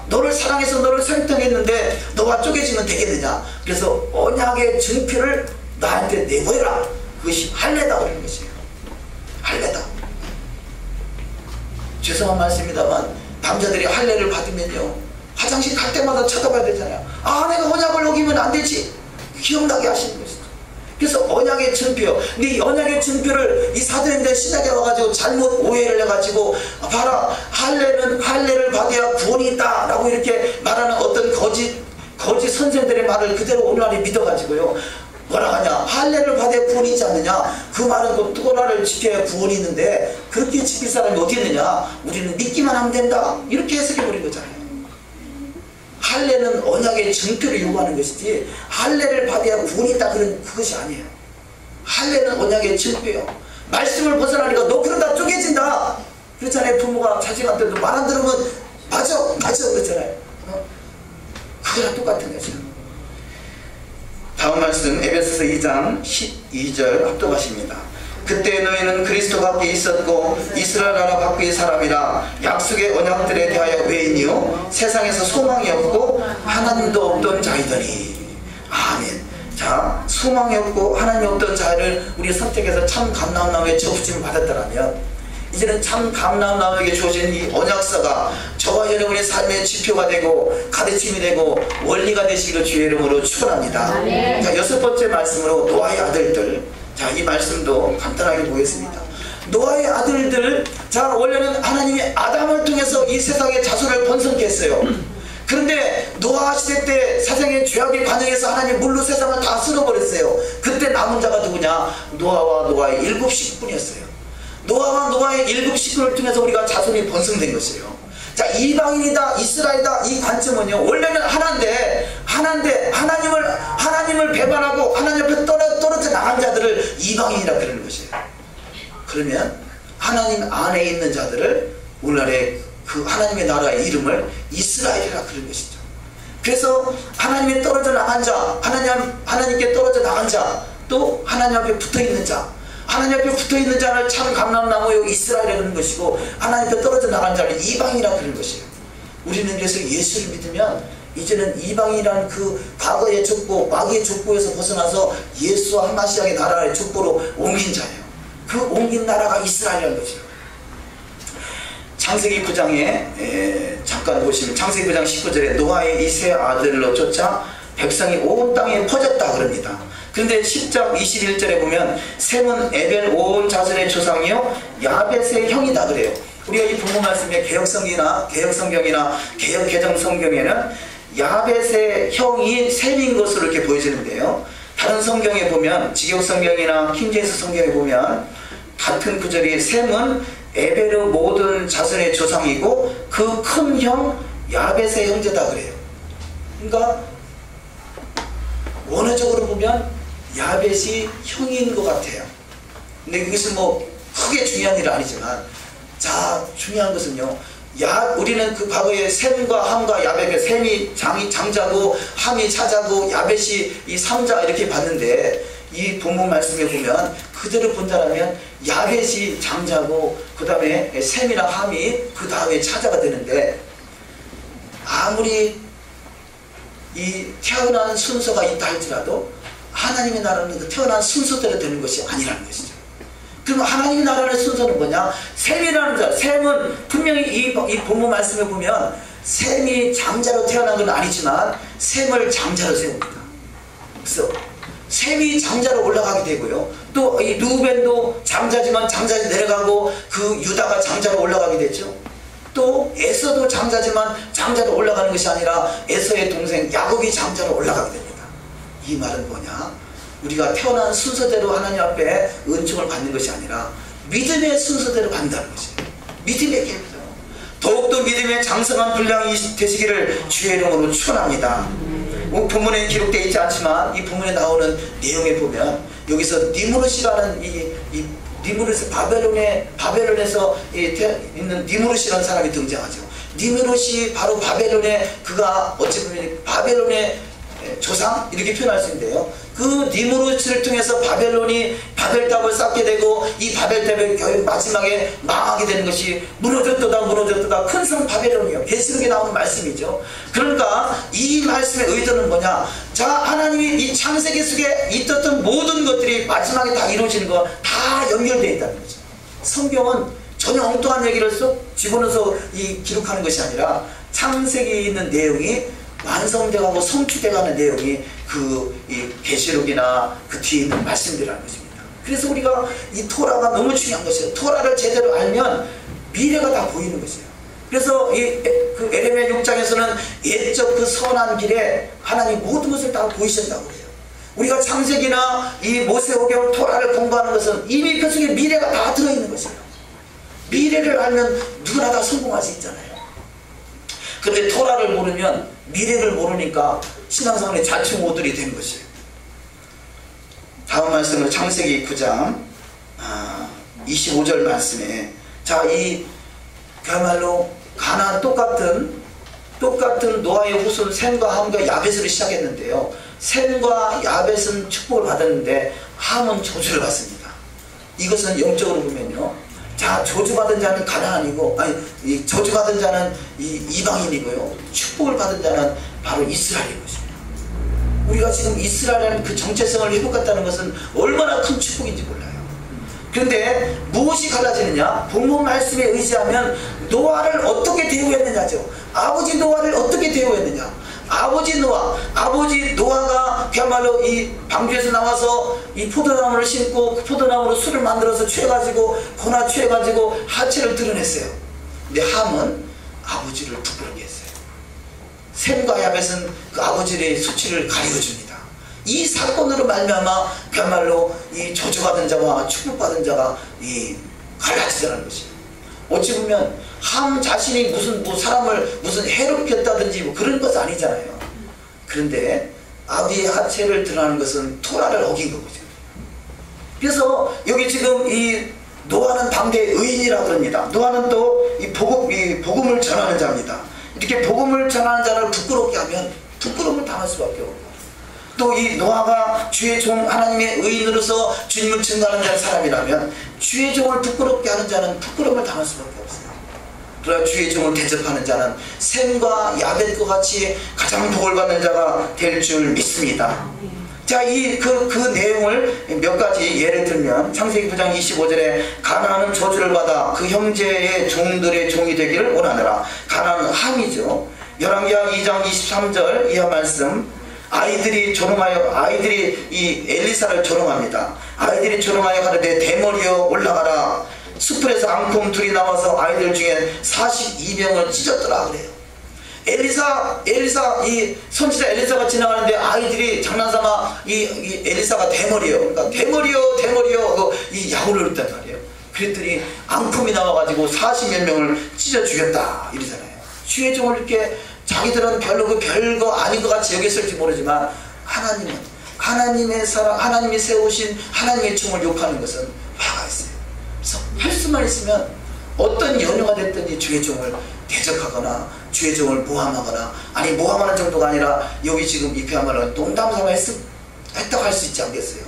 너를 사랑해서 너를 선택했는데 너와 쪼개지면 되겠느냐. 그래서 언약의 증표를 나한테 내보여라. 그것이 할례다 그런 것이에요. 할례다. 죄송한 말씀입니다만 남자들이 할례를 받으면요 화장실 갈 때마다 쳐다봐야 되잖아요. 아 내가 언약을 어기면 안 되지. 기억나게 하시는 것이죠. 그래서 언약의 증표. 근데 이 언약의 증표를 이 사도행전 신약에 와가지고 잘못 오해를 해가지고 봐라 할례를 받아야 구원이 있다 라고 이렇게 말하는 어떤 거짓 선생들의 말을 그대로 오늘날에 믿어가지고요 뭐라 하냐 할례를 받아야 구원이 있지 않느냐. 그 말은 그 토라를 지켜야 구원이 있는데 그렇게 지킬 사람이 어디 있느냐. 우리는 믿기만 하면 된다 이렇게 해석해버린 거잖아요. 할례는 언약의 증표를 요구하는 것이지 할례를 받아야 구원이 있다 그것이 아니에요. 할례는 언약의 증표요. 말씀을 벗어나니까 너 그러다 쪼개진다 그렇잖아요. 부모가 자식한테도 말 안 들으면 맞아 그렇잖아요. 그거랑 똑같은 거죠. 다음 말씀 에베소서 2장 12절 합독하십니다. 그때 너희는 그리스도 밖에 있었고 이스라엘 나라 밖의 사람이라. 약속의 언약들에 대하여 외인이요 세상에서 소망이 없고 하나님도 없던 자이더니. 아멘. 자, 소망이 없고 하나님 없던 자를 우리 선택해서 참 감람나무에 접붙임을 받았더라면 이제는 참 감람나무에게 주어진 이 언약서가 저와 여러분의 삶의 지표가 되고 가르침이 되고 원리가 되시기를 주의 이름으로 축원합니다. 자, 6번째 말씀으로 노아의 아들들. 자, 이 말씀도 간단하게 보겠습니다. 노아의 아들들. 자, 원래는 하나님이 아담을 통해서 이 세상에 자손을 번성케 했어요. 그런데 노아 시대 때 세상의 죄악의 관영에서 하나님 물로 세상을 다 쓸어버렸어요. 그때 남은 자가 누구냐? 노아와 노아의 7 식구뿐이었어요. 노아와 노아의 7 식구를 통해서 우리가 자손이 번성된 것이에요. 자, 이방인이다 이스라엘이다 이 관점은요 원래는 하나인데 하나님을 배반하고 하나님 앞에 떨어져 나간 자들을 이방인이라 그러는 것이에요. 그러면 하나님 안에 있는 자들을 오늘날의 그 하나님의 나라의 이름을 이스라엘이라 그런 것이죠. 그래서 하나님에 떨어져 나간 자, 하나님께 떨어져 나간 자, 또 하나님 앞에 붙어있는 자, 하나님 앞에 붙어있는 자를 참 감람나무요 이스라엘이라 그런 것이고 하나님 앞에 떨어져 나간 자를 이방이라 그런 것이에요. 우리는 그래서 예수를 믿으면 이제는 이방이라는 그 과거의 족보, 마귀의 족보에서 벗어나서 예수와 한마시아의 나라의 족보로 옮긴 자예요. 그 옮긴 나라가 이스라엘이라는 것이에요. 창세기 9장에 잠깐 보시면 창세기 9장 19절에 노아의 이 세 아들로 쫓아 백성이 온 땅에 퍼졌다 그럽니다. 그런데 10장 21절에 보면 셈은 에벨 온 자손의 조상이요 야벳의 형이다 그래요. 우리가 이 본문 말씀에 개혁성경이나 개혁개정성경에는 야벳의 형이 셈인 것으로 이렇게 보여지는데요. 다른 성경에 보면 직역성경이나 킹제임스 성경에 보면 같은 구절이 셈은 에벨의 모든 자손의 조상이고 그 큰 형 야벳의 형제다 그래요. 그러니까 원어적으로 보면 야벳이 형인 것 같아요. 근데 그것은 뭐 크게 중요한 일은 아니지만, 자, 중요한 것은요, 우리는 그 과거에 셈과 함과 야벳, 셈이 장자고 함이 차자고 야벳이 이 삼자 이렇게 봤는데, 이 본문 말씀에 보면 그대로 본다라면 야벳이 장자고 그 다음에 셈이나 함이 그 다음에 차자가 되는데, 아무리 이 태어난 순서가 있다 할지라도 하나님의 나라는 그 태어난 순서대로 되는 것이 아니라는 것이죠. 그럼 하나님의 나라의 순서는 뭐냐? 셈이라는 자, 셈은 분명히 이 본문 말씀에 보면 셈이 장자로 태어난 건 아니지만 셈을 장자로 세웁니다. 그래서 셈이 장자로 올라가게 되고요. 또 이 루벤도 장자지만 장자로 내려가고 그 유다가 장자로 올라가게 되죠. 또 에서도 장자지만 장자로 올라가는 것이 아니라 에서의 동생 야곱이 장자로 올라가게 됩니다. 이 말은 뭐냐? 우리가 태어난 순서대로 하나님 앞에 은총을 받는 것이 아니라 믿음의 순서대로 받는다는 것이에요. 믿음의 계획이죠. 더욱더 믿음의 장성한 분량이 되시기를 주의 이름으로 축원합니다. 본문에 기록되어 있지 않지만 이 본문에 나오는 내용에 보면 여기서 니무롯이라는 니무롯, 바벨론에서 있는 니무롯이라는 사람이 등장하죠. 니무롯이 바로 바벨론의, 그가 어찌 보면 바벨론의 조상? 이렇게 표현할 수 있는데요. 그 니무롯을 통해서 바벨론이 바벨탑을 쌓게 되고, 이 바벨탑이 결국 마지막에 망하게 되는 것이 무너졌도다 큰 성 바벨론이요. 계시록에 나오는 말씀이죠. 그러니까 이 말씀의 의도는 뭐냐? 자, 하나님이 이 창세기 속에 있었던 모든 것들이 마지막에 다 이루어지는 거 다 연결되어 있다는 거죠. 성경은 전혀 엉뚱한 얘기를 쏙 집어넣어서 기록하는 것이 아니라 창세기에 있는 내용이 완성되어가고 성취되어가는 내용이 이 계시록이나 그 뒤에 있는 말씀들이라는 것입니다. 그래서 우리가 이 토라가 너무 중요한 것이에요. 토라를 제대로 알면 미래가 다 보이는 것이에요. 그래서 그 에레미야 6장에서는 옛적 그 선한 길에 하나님 모든 것을 다 보이신다고 해요. 우리가 창세기나 이 모세오경 토라를 공부하는 것은 이미 그 속에 미래가 다 들어있는 것이에요. 미래를 알면 누구나 다 성공할 수 있잖아요. 그런데 토라를 모르면 미래를 모르니까 신앙생활의 자충우들이 된 것이에요. 다음 말씀은 창세기 9장 25절 말씀에, 자, 그야말로 가나안 똑같은 노아의 후손 셈과 함과 야벳으로 시작했는데요. 셈과 야벳은 축복을 받았는데 함은 저주를 받습니다. 이것은 영적으로 보면요, 자, 저주받은 자는 가나안이고, 이 저주받은 자는 이방인이고요, 축복을 받은 자는 바로 이스라엘인 것입니다. 우리가 지금 이스라엘이라는 그 정체성을 회복했다는 것은 얼마나 큰 축복인지 몰라요. 그런데 무엇이 갈라지느냐? 본문 말씀에 의지하면 노아를 어떻게 대우했느냐죠. 아버지 노아를 어떻게 대우했느냐? 아버지 노아가 그야말로 이 방주에서 나와서 이 포도나무를 심고 그 포도나무로 술을 만들어서 취해가지고 하체를 드러냈어요. 근데 함은 아버지를 부끄럽게 했어요. 셈과 야벳은 그 아버지의 수치를 가리워줍니다. 이 사건으로 말미암아 그야말로 이 저주받은 자와 축복받은 자가 갈라지자는 것이에요. 어찌 보면 함 자신이 사람을 해롭겠다든지 그런 것은 아니잖아요. 그런데 아비의 하체를 드러나는 것은 토라를 어긴 거죠. 그래서 여기 지금 이 노아는 당대 의인이라고 그럽니다. 노아는 또 이 복음을 전하는 자입니다. 이렇게 복음을 전하는 자를 부끄럽게 하면 부끄러움을 당할 수밖에 없고, 또 이 노아가 주의 종 하나님의 의인으로서 주님을 증거하는 자는 사람이라면 주의 종을 부끄럽게 하는 자는 부끄러움을 당할 수밖에 없어요. 그러나 주의 종을 대접하는 자는 셈과 야벳과 같이 가장 복을 받는 자가 될 줄 믿습니다. 자, 그 내용을 몇 가지 예를 들면, 창세기 9장 25절에 가나안은 저주를 받아 그 형제의 종들의 종이 되기를 원하느라. 가나안은 함이죠. 열왕기하 2장 23절 이하 말씀, 아이들이 이 엘리사를 조롱합니다. 아이들이 조롱하여 가르되 대머리여 올라가라. 숲에서 앙콤 둘이 나와서 아이들 중에 42명을 찢었더라 그래요. 이 선지자 엘리사가 지나가는데 아이들이 장난삼아 이 엘리사가 대머리요, 그러니까 대머리요 이 야구를 했단 말이에요. 그랬더니 앙콤이 나와가지고 40몇 명을 찢어 죽였다 이러잖아요. 주의 종을 이렇게 자기들은 별거 아닌 것 같이 여겼을지 모르지만 하나님은 하나님의 사랑, 하나님이 세우신 하나님의 종을 욕하는 것은 화가 있어요. 그래서 할 수만 있으면 어떤 연유가 됐든지 주의 종을 대적하거나 주의 종을 모함하거나, 아니 모함하는 정도가 아니라 여기 지금 이 그야말로 농담삼아 했다고 할 수 있지 않겠어요.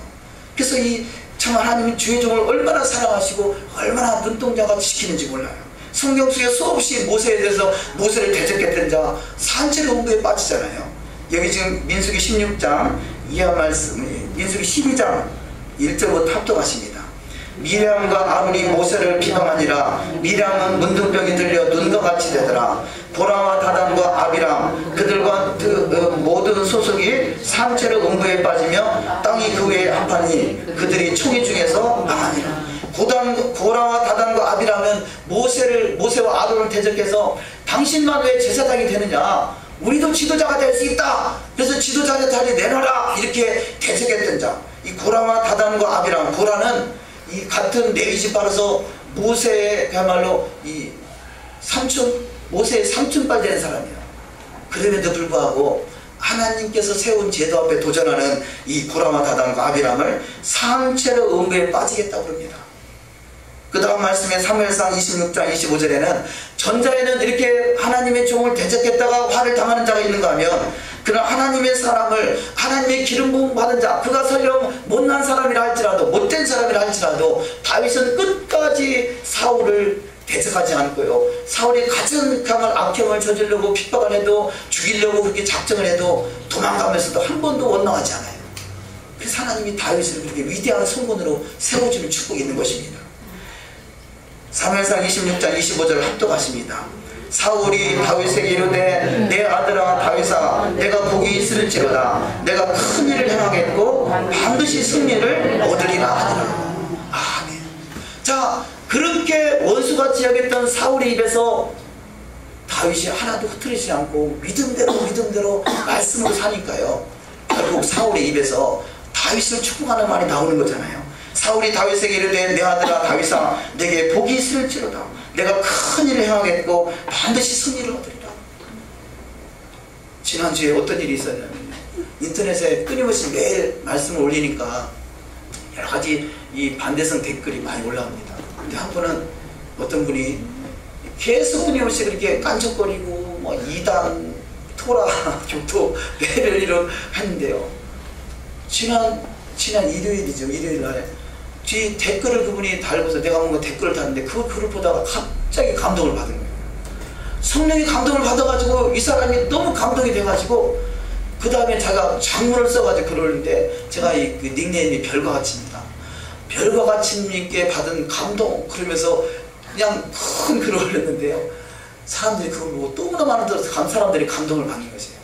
그래서 이 참 하나님은 주의 종을 얼마나 사랑하시고 얼마나 눈동자같이 지키는지 몰라요. 성경 속에 수없이 모세에 대해서 모세를 대적했던 자 산채로 음부에 빠지잖아요. 여기 지금 민수기 16장 이하 말씀, 민수기 12장 1절부터 합독하십니다. 미리암과 아론이 모세를 비방하니라. 미리암은 문둥병이 들려 눈과 같이 되더라. 보라와 다단과 아비람 그들과 모든 소속이 산채로 음부에 빠지며 땅이 그 위에 합하니 그들이 총회 중에서 망하니라. 고라와 다단과 아비람은 모세와 아론을 대적해서 당신만 왜 제사장이 되느냐, 우리도 지도자가 될 수 있다, 그래서 지도자의 자리 내놔라, 이렇게 대적했던 자. 이 고라와 다단과 아비람, 고라는 이 같은 레위 지파로서 모세의 그야말로 이 모세의 삼촌빨 되는 사람이에요. 그럼에도 불구하고 하나님께서 세운 제도 앞에 도전하는 이 고라와 다단과 아비람을 산채로 음부에 빠지겠다고 합니다. 그 다음 말씀에 사무엘상 26장 25절에는 전자에는 이렇게 하나님의 종을 대적했다가 화를 당하는 자가 있는가 하면, 그러나 하나님의 사람을, 하나님의 기름 부음 받은 자, 그가 설령 못난 사람이라 할지라도, 못된 사람이라 할지라도 다윗은 끝까지 사울을 대적하지 않고요, 사울이 가진 강한 악행을 저지르고 핍박을 해도, 죽이려고 그렇게 작정을 해도 도망가면서도 한 번도 원망하지 않아요. 그래서 하나님이 다윗을 그렇게 위대한 성군으로 세워주는 축복이 있는 것입니다. 사무엘상 26장 25절을 합독하십니다. 사울이 다윗에게 이르되 내 아들아 다윗아, 내가 복이 있을지로다. 내가 큰 일을 행하겠고 반드시 승리를 얻으리라 하니라. 아멘. 자, 그렇게 원수같이 여겼던 사울의 입에서 다윗이 하나도 흐트리지 않고 믿음대로 말씀으로 사니까요, 결국 사울의 입에서 다윗을 축복하는 말이 나오는 거잖아요. 사울이 다윗에게 이르되 내 아들아 다윗아, 내게 복이 있을지로다. 내가 큰 일을 행하겠고 반드시 승리를 얻으리라. 지난주에 어떤 일이 있었냐면요, 인터넷에 끊임없이 매일 말씀을 올리니까 여러가지 이 반대성 댓글이 많이 올라옵니다. 근데 한 분은, 어떤 분이 계속 끊임없이 그렇게 깐족거리고 뭐 이단, 토라, 교토, 매를 했는데요, 지난 일요일이죠. 일요일날에 뒤 댓글을 그분이 달고서 내가 뭔가 댓글을 달는데 그 글을 보다가 갑자기 감동을 받은 거예요. 성령이 감동을 받아가지고 이 사람이 너무 감동이 돼가지고 그 다음에 제가 장문을 써가지고 글을 올리는데, 제가 그 닉네임이 별과 같이입니다. 별과 같이님께 받은 감동, 그러면서 그냥 큰 글을 올렸는데요, 사람들이 그걸 보고 너무나 많은 사람들이 감동을 받는 것이에요.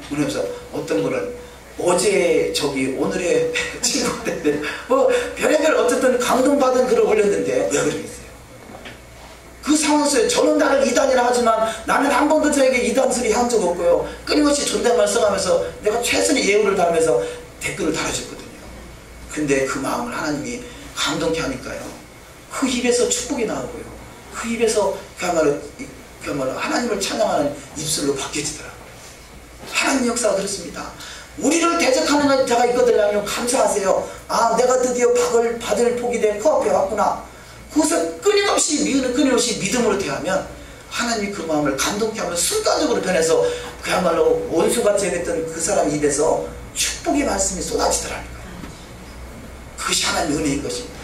그러면서 어떤 분은 어제 오늘의 친구들 별의별 어쨌든 감동받은 글을 올렸는데 왜 그러겠어요? 그 상황에서 저는 나를 이단이라 하지만 나는 한 번도 저에게 이단 소리 한 적 없고요, 끊임없이 존댓말 써가면서 내가 최선의 예우를 다하면서 댓글을 달아줬거든요. 근데 그 마음을 하나님이 감동케 하니까요, 그 입에서 축복이 나오고요, 그 입에서 그야말로 하나님을 찬양하는 입술로 바뀌어지더라고요. 하나님 역사가 그렇습니다. 우리를 대적하는 자가 있거든요. 감사하세요. 아, 내가 드디어 박을 받을 복이 내 코앞에 왔구나. 그것을 끊임없이 믿음으로 대하면 하나님이 그 마음을 감동케 하면 순간적으로 변해서 그야말로 원수같이 여겼던 그 사람 입에서 축복의 말씀이 쏟아지더라니까요. 그것이 하나님의 은혜인 것입니다.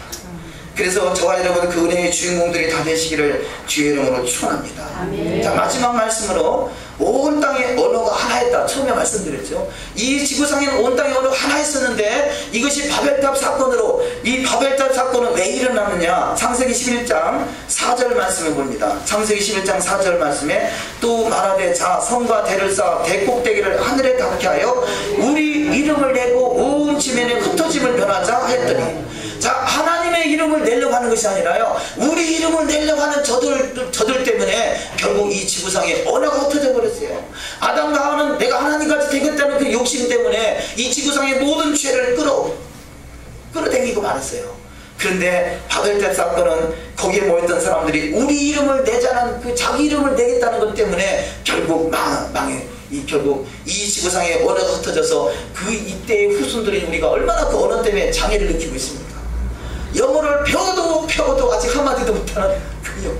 그래서 저와 여러분 그 은혜의 주인공들이 다 되시기를 주의 이름으로 축원합니다. 아멘. 자, 마지막 말씀으로 온 땅의 언어가 하나였다. 처음에 말씀드렸죠. 이 지구상에는 온 땅의 언어가 하나였었는데 이것이 바벨탑 사건으로, 이 바벨탑 사건은 왜 일어나느냐, 창세기 11장 4절 말씀을 봅니다. 창세기 11장 4절 말씀에 또 말하되 자 성과 대를 쌓아 대꼭대기를 하늘에 닿게 하여 우리 이름을 내고 온 지면에 흩어짐을 변하자 했더니, 자, 하나님의 이름을 내려고 하는 것이 아니라요, 우리 이름을 내려고 하는 저들 때문에 결국 이 지구상에 언어가 흩어져 버렸어요. 아담과 하와는 내가 하나님같이 되겠다는 그 욕심 때문에 이 지구상의 모든 죄를 끌어당기고 말았어요. 그런데 바벨탑 사건은 거기에 모였던 사람들이 우리 이름을 내자는 그 자기 이름을 내겠다는 것 때문에 결국 망해. 결국 이 지구상의 언어가 흩어져서 그 이때의 후손들인 우리가 얼마나 그 언어 때문에 장애를 느끼고 있습니까? 영어를 배워도 아직 한마디도 못하는 그 영어.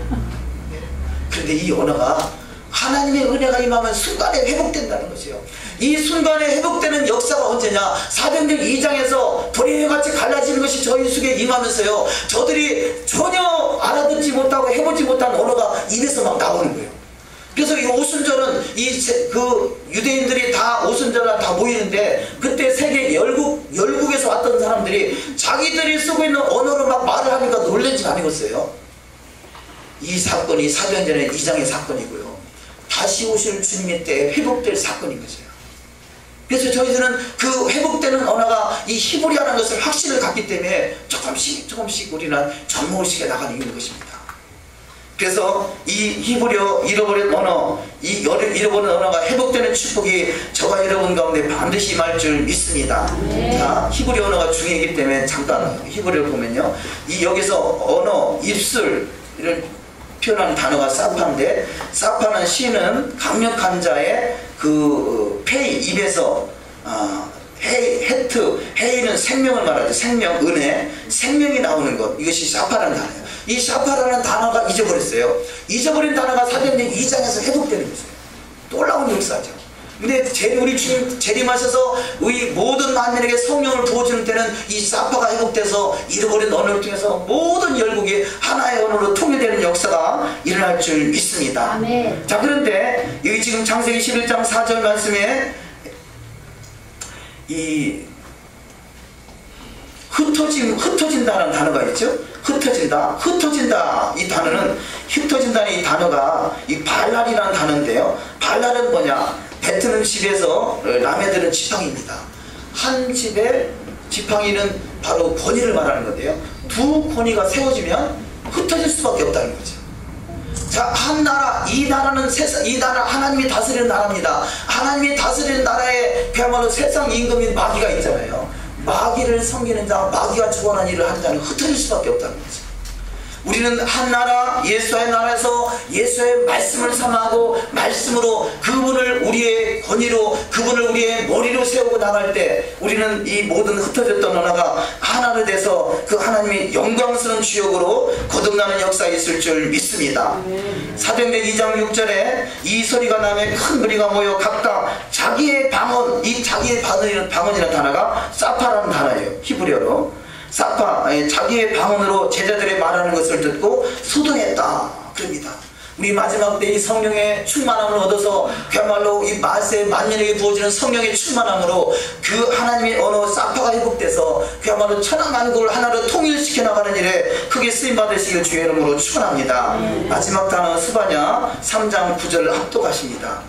그런데 이 언어가 하나님의 은혜가 임하면 순간에 회복된다는 것이에요. 이 순간에 회복되는 역사가 언제냐? 사도행전 2장에서 불의같이 갈라지는 것이 저희 속에 임하면서요, 저들이 전혀 알아듣지 못하고 해보지 못한 언어가 입에서 막 나오는 거예요. 그래서 이 오순절은 그 유대인들이 다 오순절날 다 모이는데, 그때 세계 열국에서 왔던 사람들이 자기들이 쓰고 있는 언어로 막 말을 하니까 놀란지 아니겠어요? 이 사건이 사도행전 2장의 사건이고요, 다시 오실 주님의 때에 회복될 사건인 거죠. 그래서 저희들은 그 회복되는 언어가 이 히브리어라는 것을 확신을 갖기 때문에 조금씩 우리는 전무의식에 나가는 이유인 것입니다. 그래서 이 히브리어 잃어버린 언어, 이 잃어버린 언어가 회복되는 축복이 저와 여러분 가운데 반드시 임할 줄 믿습니다. 네. 자, 히브리어 언어가 중요하기 때문에 잠깐 히브리어를 보면요, 이 여기서 언어, 입술 이런 표현하는 단어가 사파인데, 사파는 시는 강력한 자의 그 페이, 입에서 헤이는 생명을 말하죠. 생명, 은혜, 생명이 나오는 것, 이것이 사파라는 단어예요. 이 사파라는 단어가 잊어버렸어요. 잊어버린 단어가 사도행전 2장에서 회복되는 거예요. 놀라운 역사죠. 근데 우리 주님 재림하셔서 우리 모든 만민에게 성령을 부어주는 때는 이 사파가 회복돼서 잃어버린 언어를 통해서 모든 열국이 하나의 언어로 통일되는 역사가 일어날 줄 믿습니다. 아멘. 자, 그런데 여기 지금 창세기 11장 4절 말씀에 이 흩어진다는 단어가 있죠. 흩어진다. 이 단어는, 흩어진다는 이 단어가 이 발랄이라는 단어인데요. 발랄은 뭐냐? 베트남 집에서 라메들은 지팡이입니다. 한 집의 지팡이는 바로 권위를 말하는 건데요, 두 권위가 세워지면 흩어질 수밖에 없다는 거죠. 자, 한 나라, 이 나라는 이 나라 하나님이 다스리는 나라입니다. 하나님이 다스리는 나라에 그야말로 세상 임금인 마귀가 있잖아요. 마귀를 섬기는 자, 마귀가 주관한 일을 하는 자는 흩어질 수밖에 없다는 거죠. 우리는 한 나라, 예수의 나라에서 예수의 말씀을 삼아하고 말씀으로 그분을 우리의 권위로, 그분을 우리의 머리로 세우고 나갈 때 우리는 이 모든 흩어졌던 언어가 하나로 돼서 그 하나님의 영광스러운 주역으로 거듭나는 역사가 있을 줄 믿습니다. 사도행전 2장 6절에 이 소리가 나며 큰 무리가 모여 각각 자기의 방언, 이 자기의 방언이라는 단어가 사파라는 단어예요. 히브리어로 사파, 자기의 방언으로 제자들의 말하는 것을 듣고 소동했다 그럽니다. 우리 마지막 때 이 성령의 충만함을 얻어서 그야말로 이 마세 만민에게 부어지는 성령의 충만함으로 그 하나님의 언어 사파가 회복돼서 그야말로 천하만국을 하나로 통일시켜 나가는 일에 크게 쓰임받으시길 주의 이름으로 축원합니다. 마지막 단어 스바냐 3장 9절을 합독하십니다.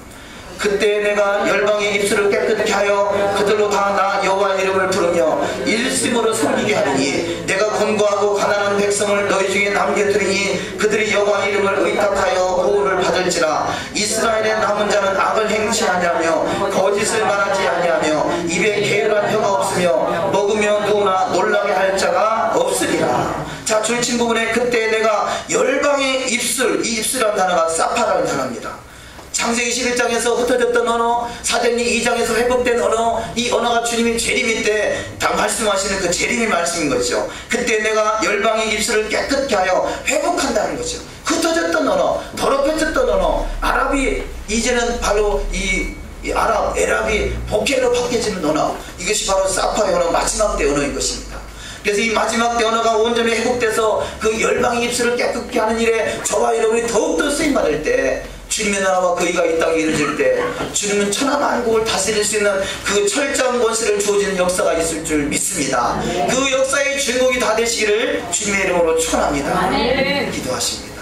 그때 내가 열방의 입술을 깨끗게 하여 그들로 다 나 여호와 이름을 부르며 일심으로 섬기게 하리니 내가 곤고하고 가난한 백성을 너희 중에 남겨두리니 그들이 여호와 이름을 의탁하여 보호를 받을지라. 이스라엘의 남은 자는 악을 행치 아니하며 거짓을 말하지 아니하며 입에 게으르한 혀가 없으며 먹으며 누우나 놀라게 할 자가 없으리라. 자, 줄친 부분에 그때 내가 열방의 입술, 이 입술이라는 단어가 사파라는 단어입니다. 창세기 11장에서 흩어졌던 언어, 사도행전 2장에서 회복된 언어, 이 언어가 주님이 재림일 때 다 말씀하시는 그 재림의 말씀인 거죠. 그때 내가 열방의 입술을 깨끗게 하여 회복한다는 거죠. 흩어졌던 언어, 더럽혀졌던 언어, 아랍이 이제는 바로 이 에랍이 복해로 바뀌어지는 언어, 이것이 바로 사파의 언어, 마지막 때 언어인 것입니다. 그래서 이 마지막 때 언어가 온전히 회복돼서 그 열방의 입술을 깨끗게 하는 일에 저와 여러분이 더욱더 쓰임받을 때, 주님의 나라와 그 의가 이 땅에 이루어질 때 주님은 천하만국을 다스릴 수 있는 그 철저한 권세를 주어지는 역사가 있을 줄 믿습니다. 그 역사의 주인공이 다 되시기를 주님의 이름으로 축원합니다. 기도하십니다.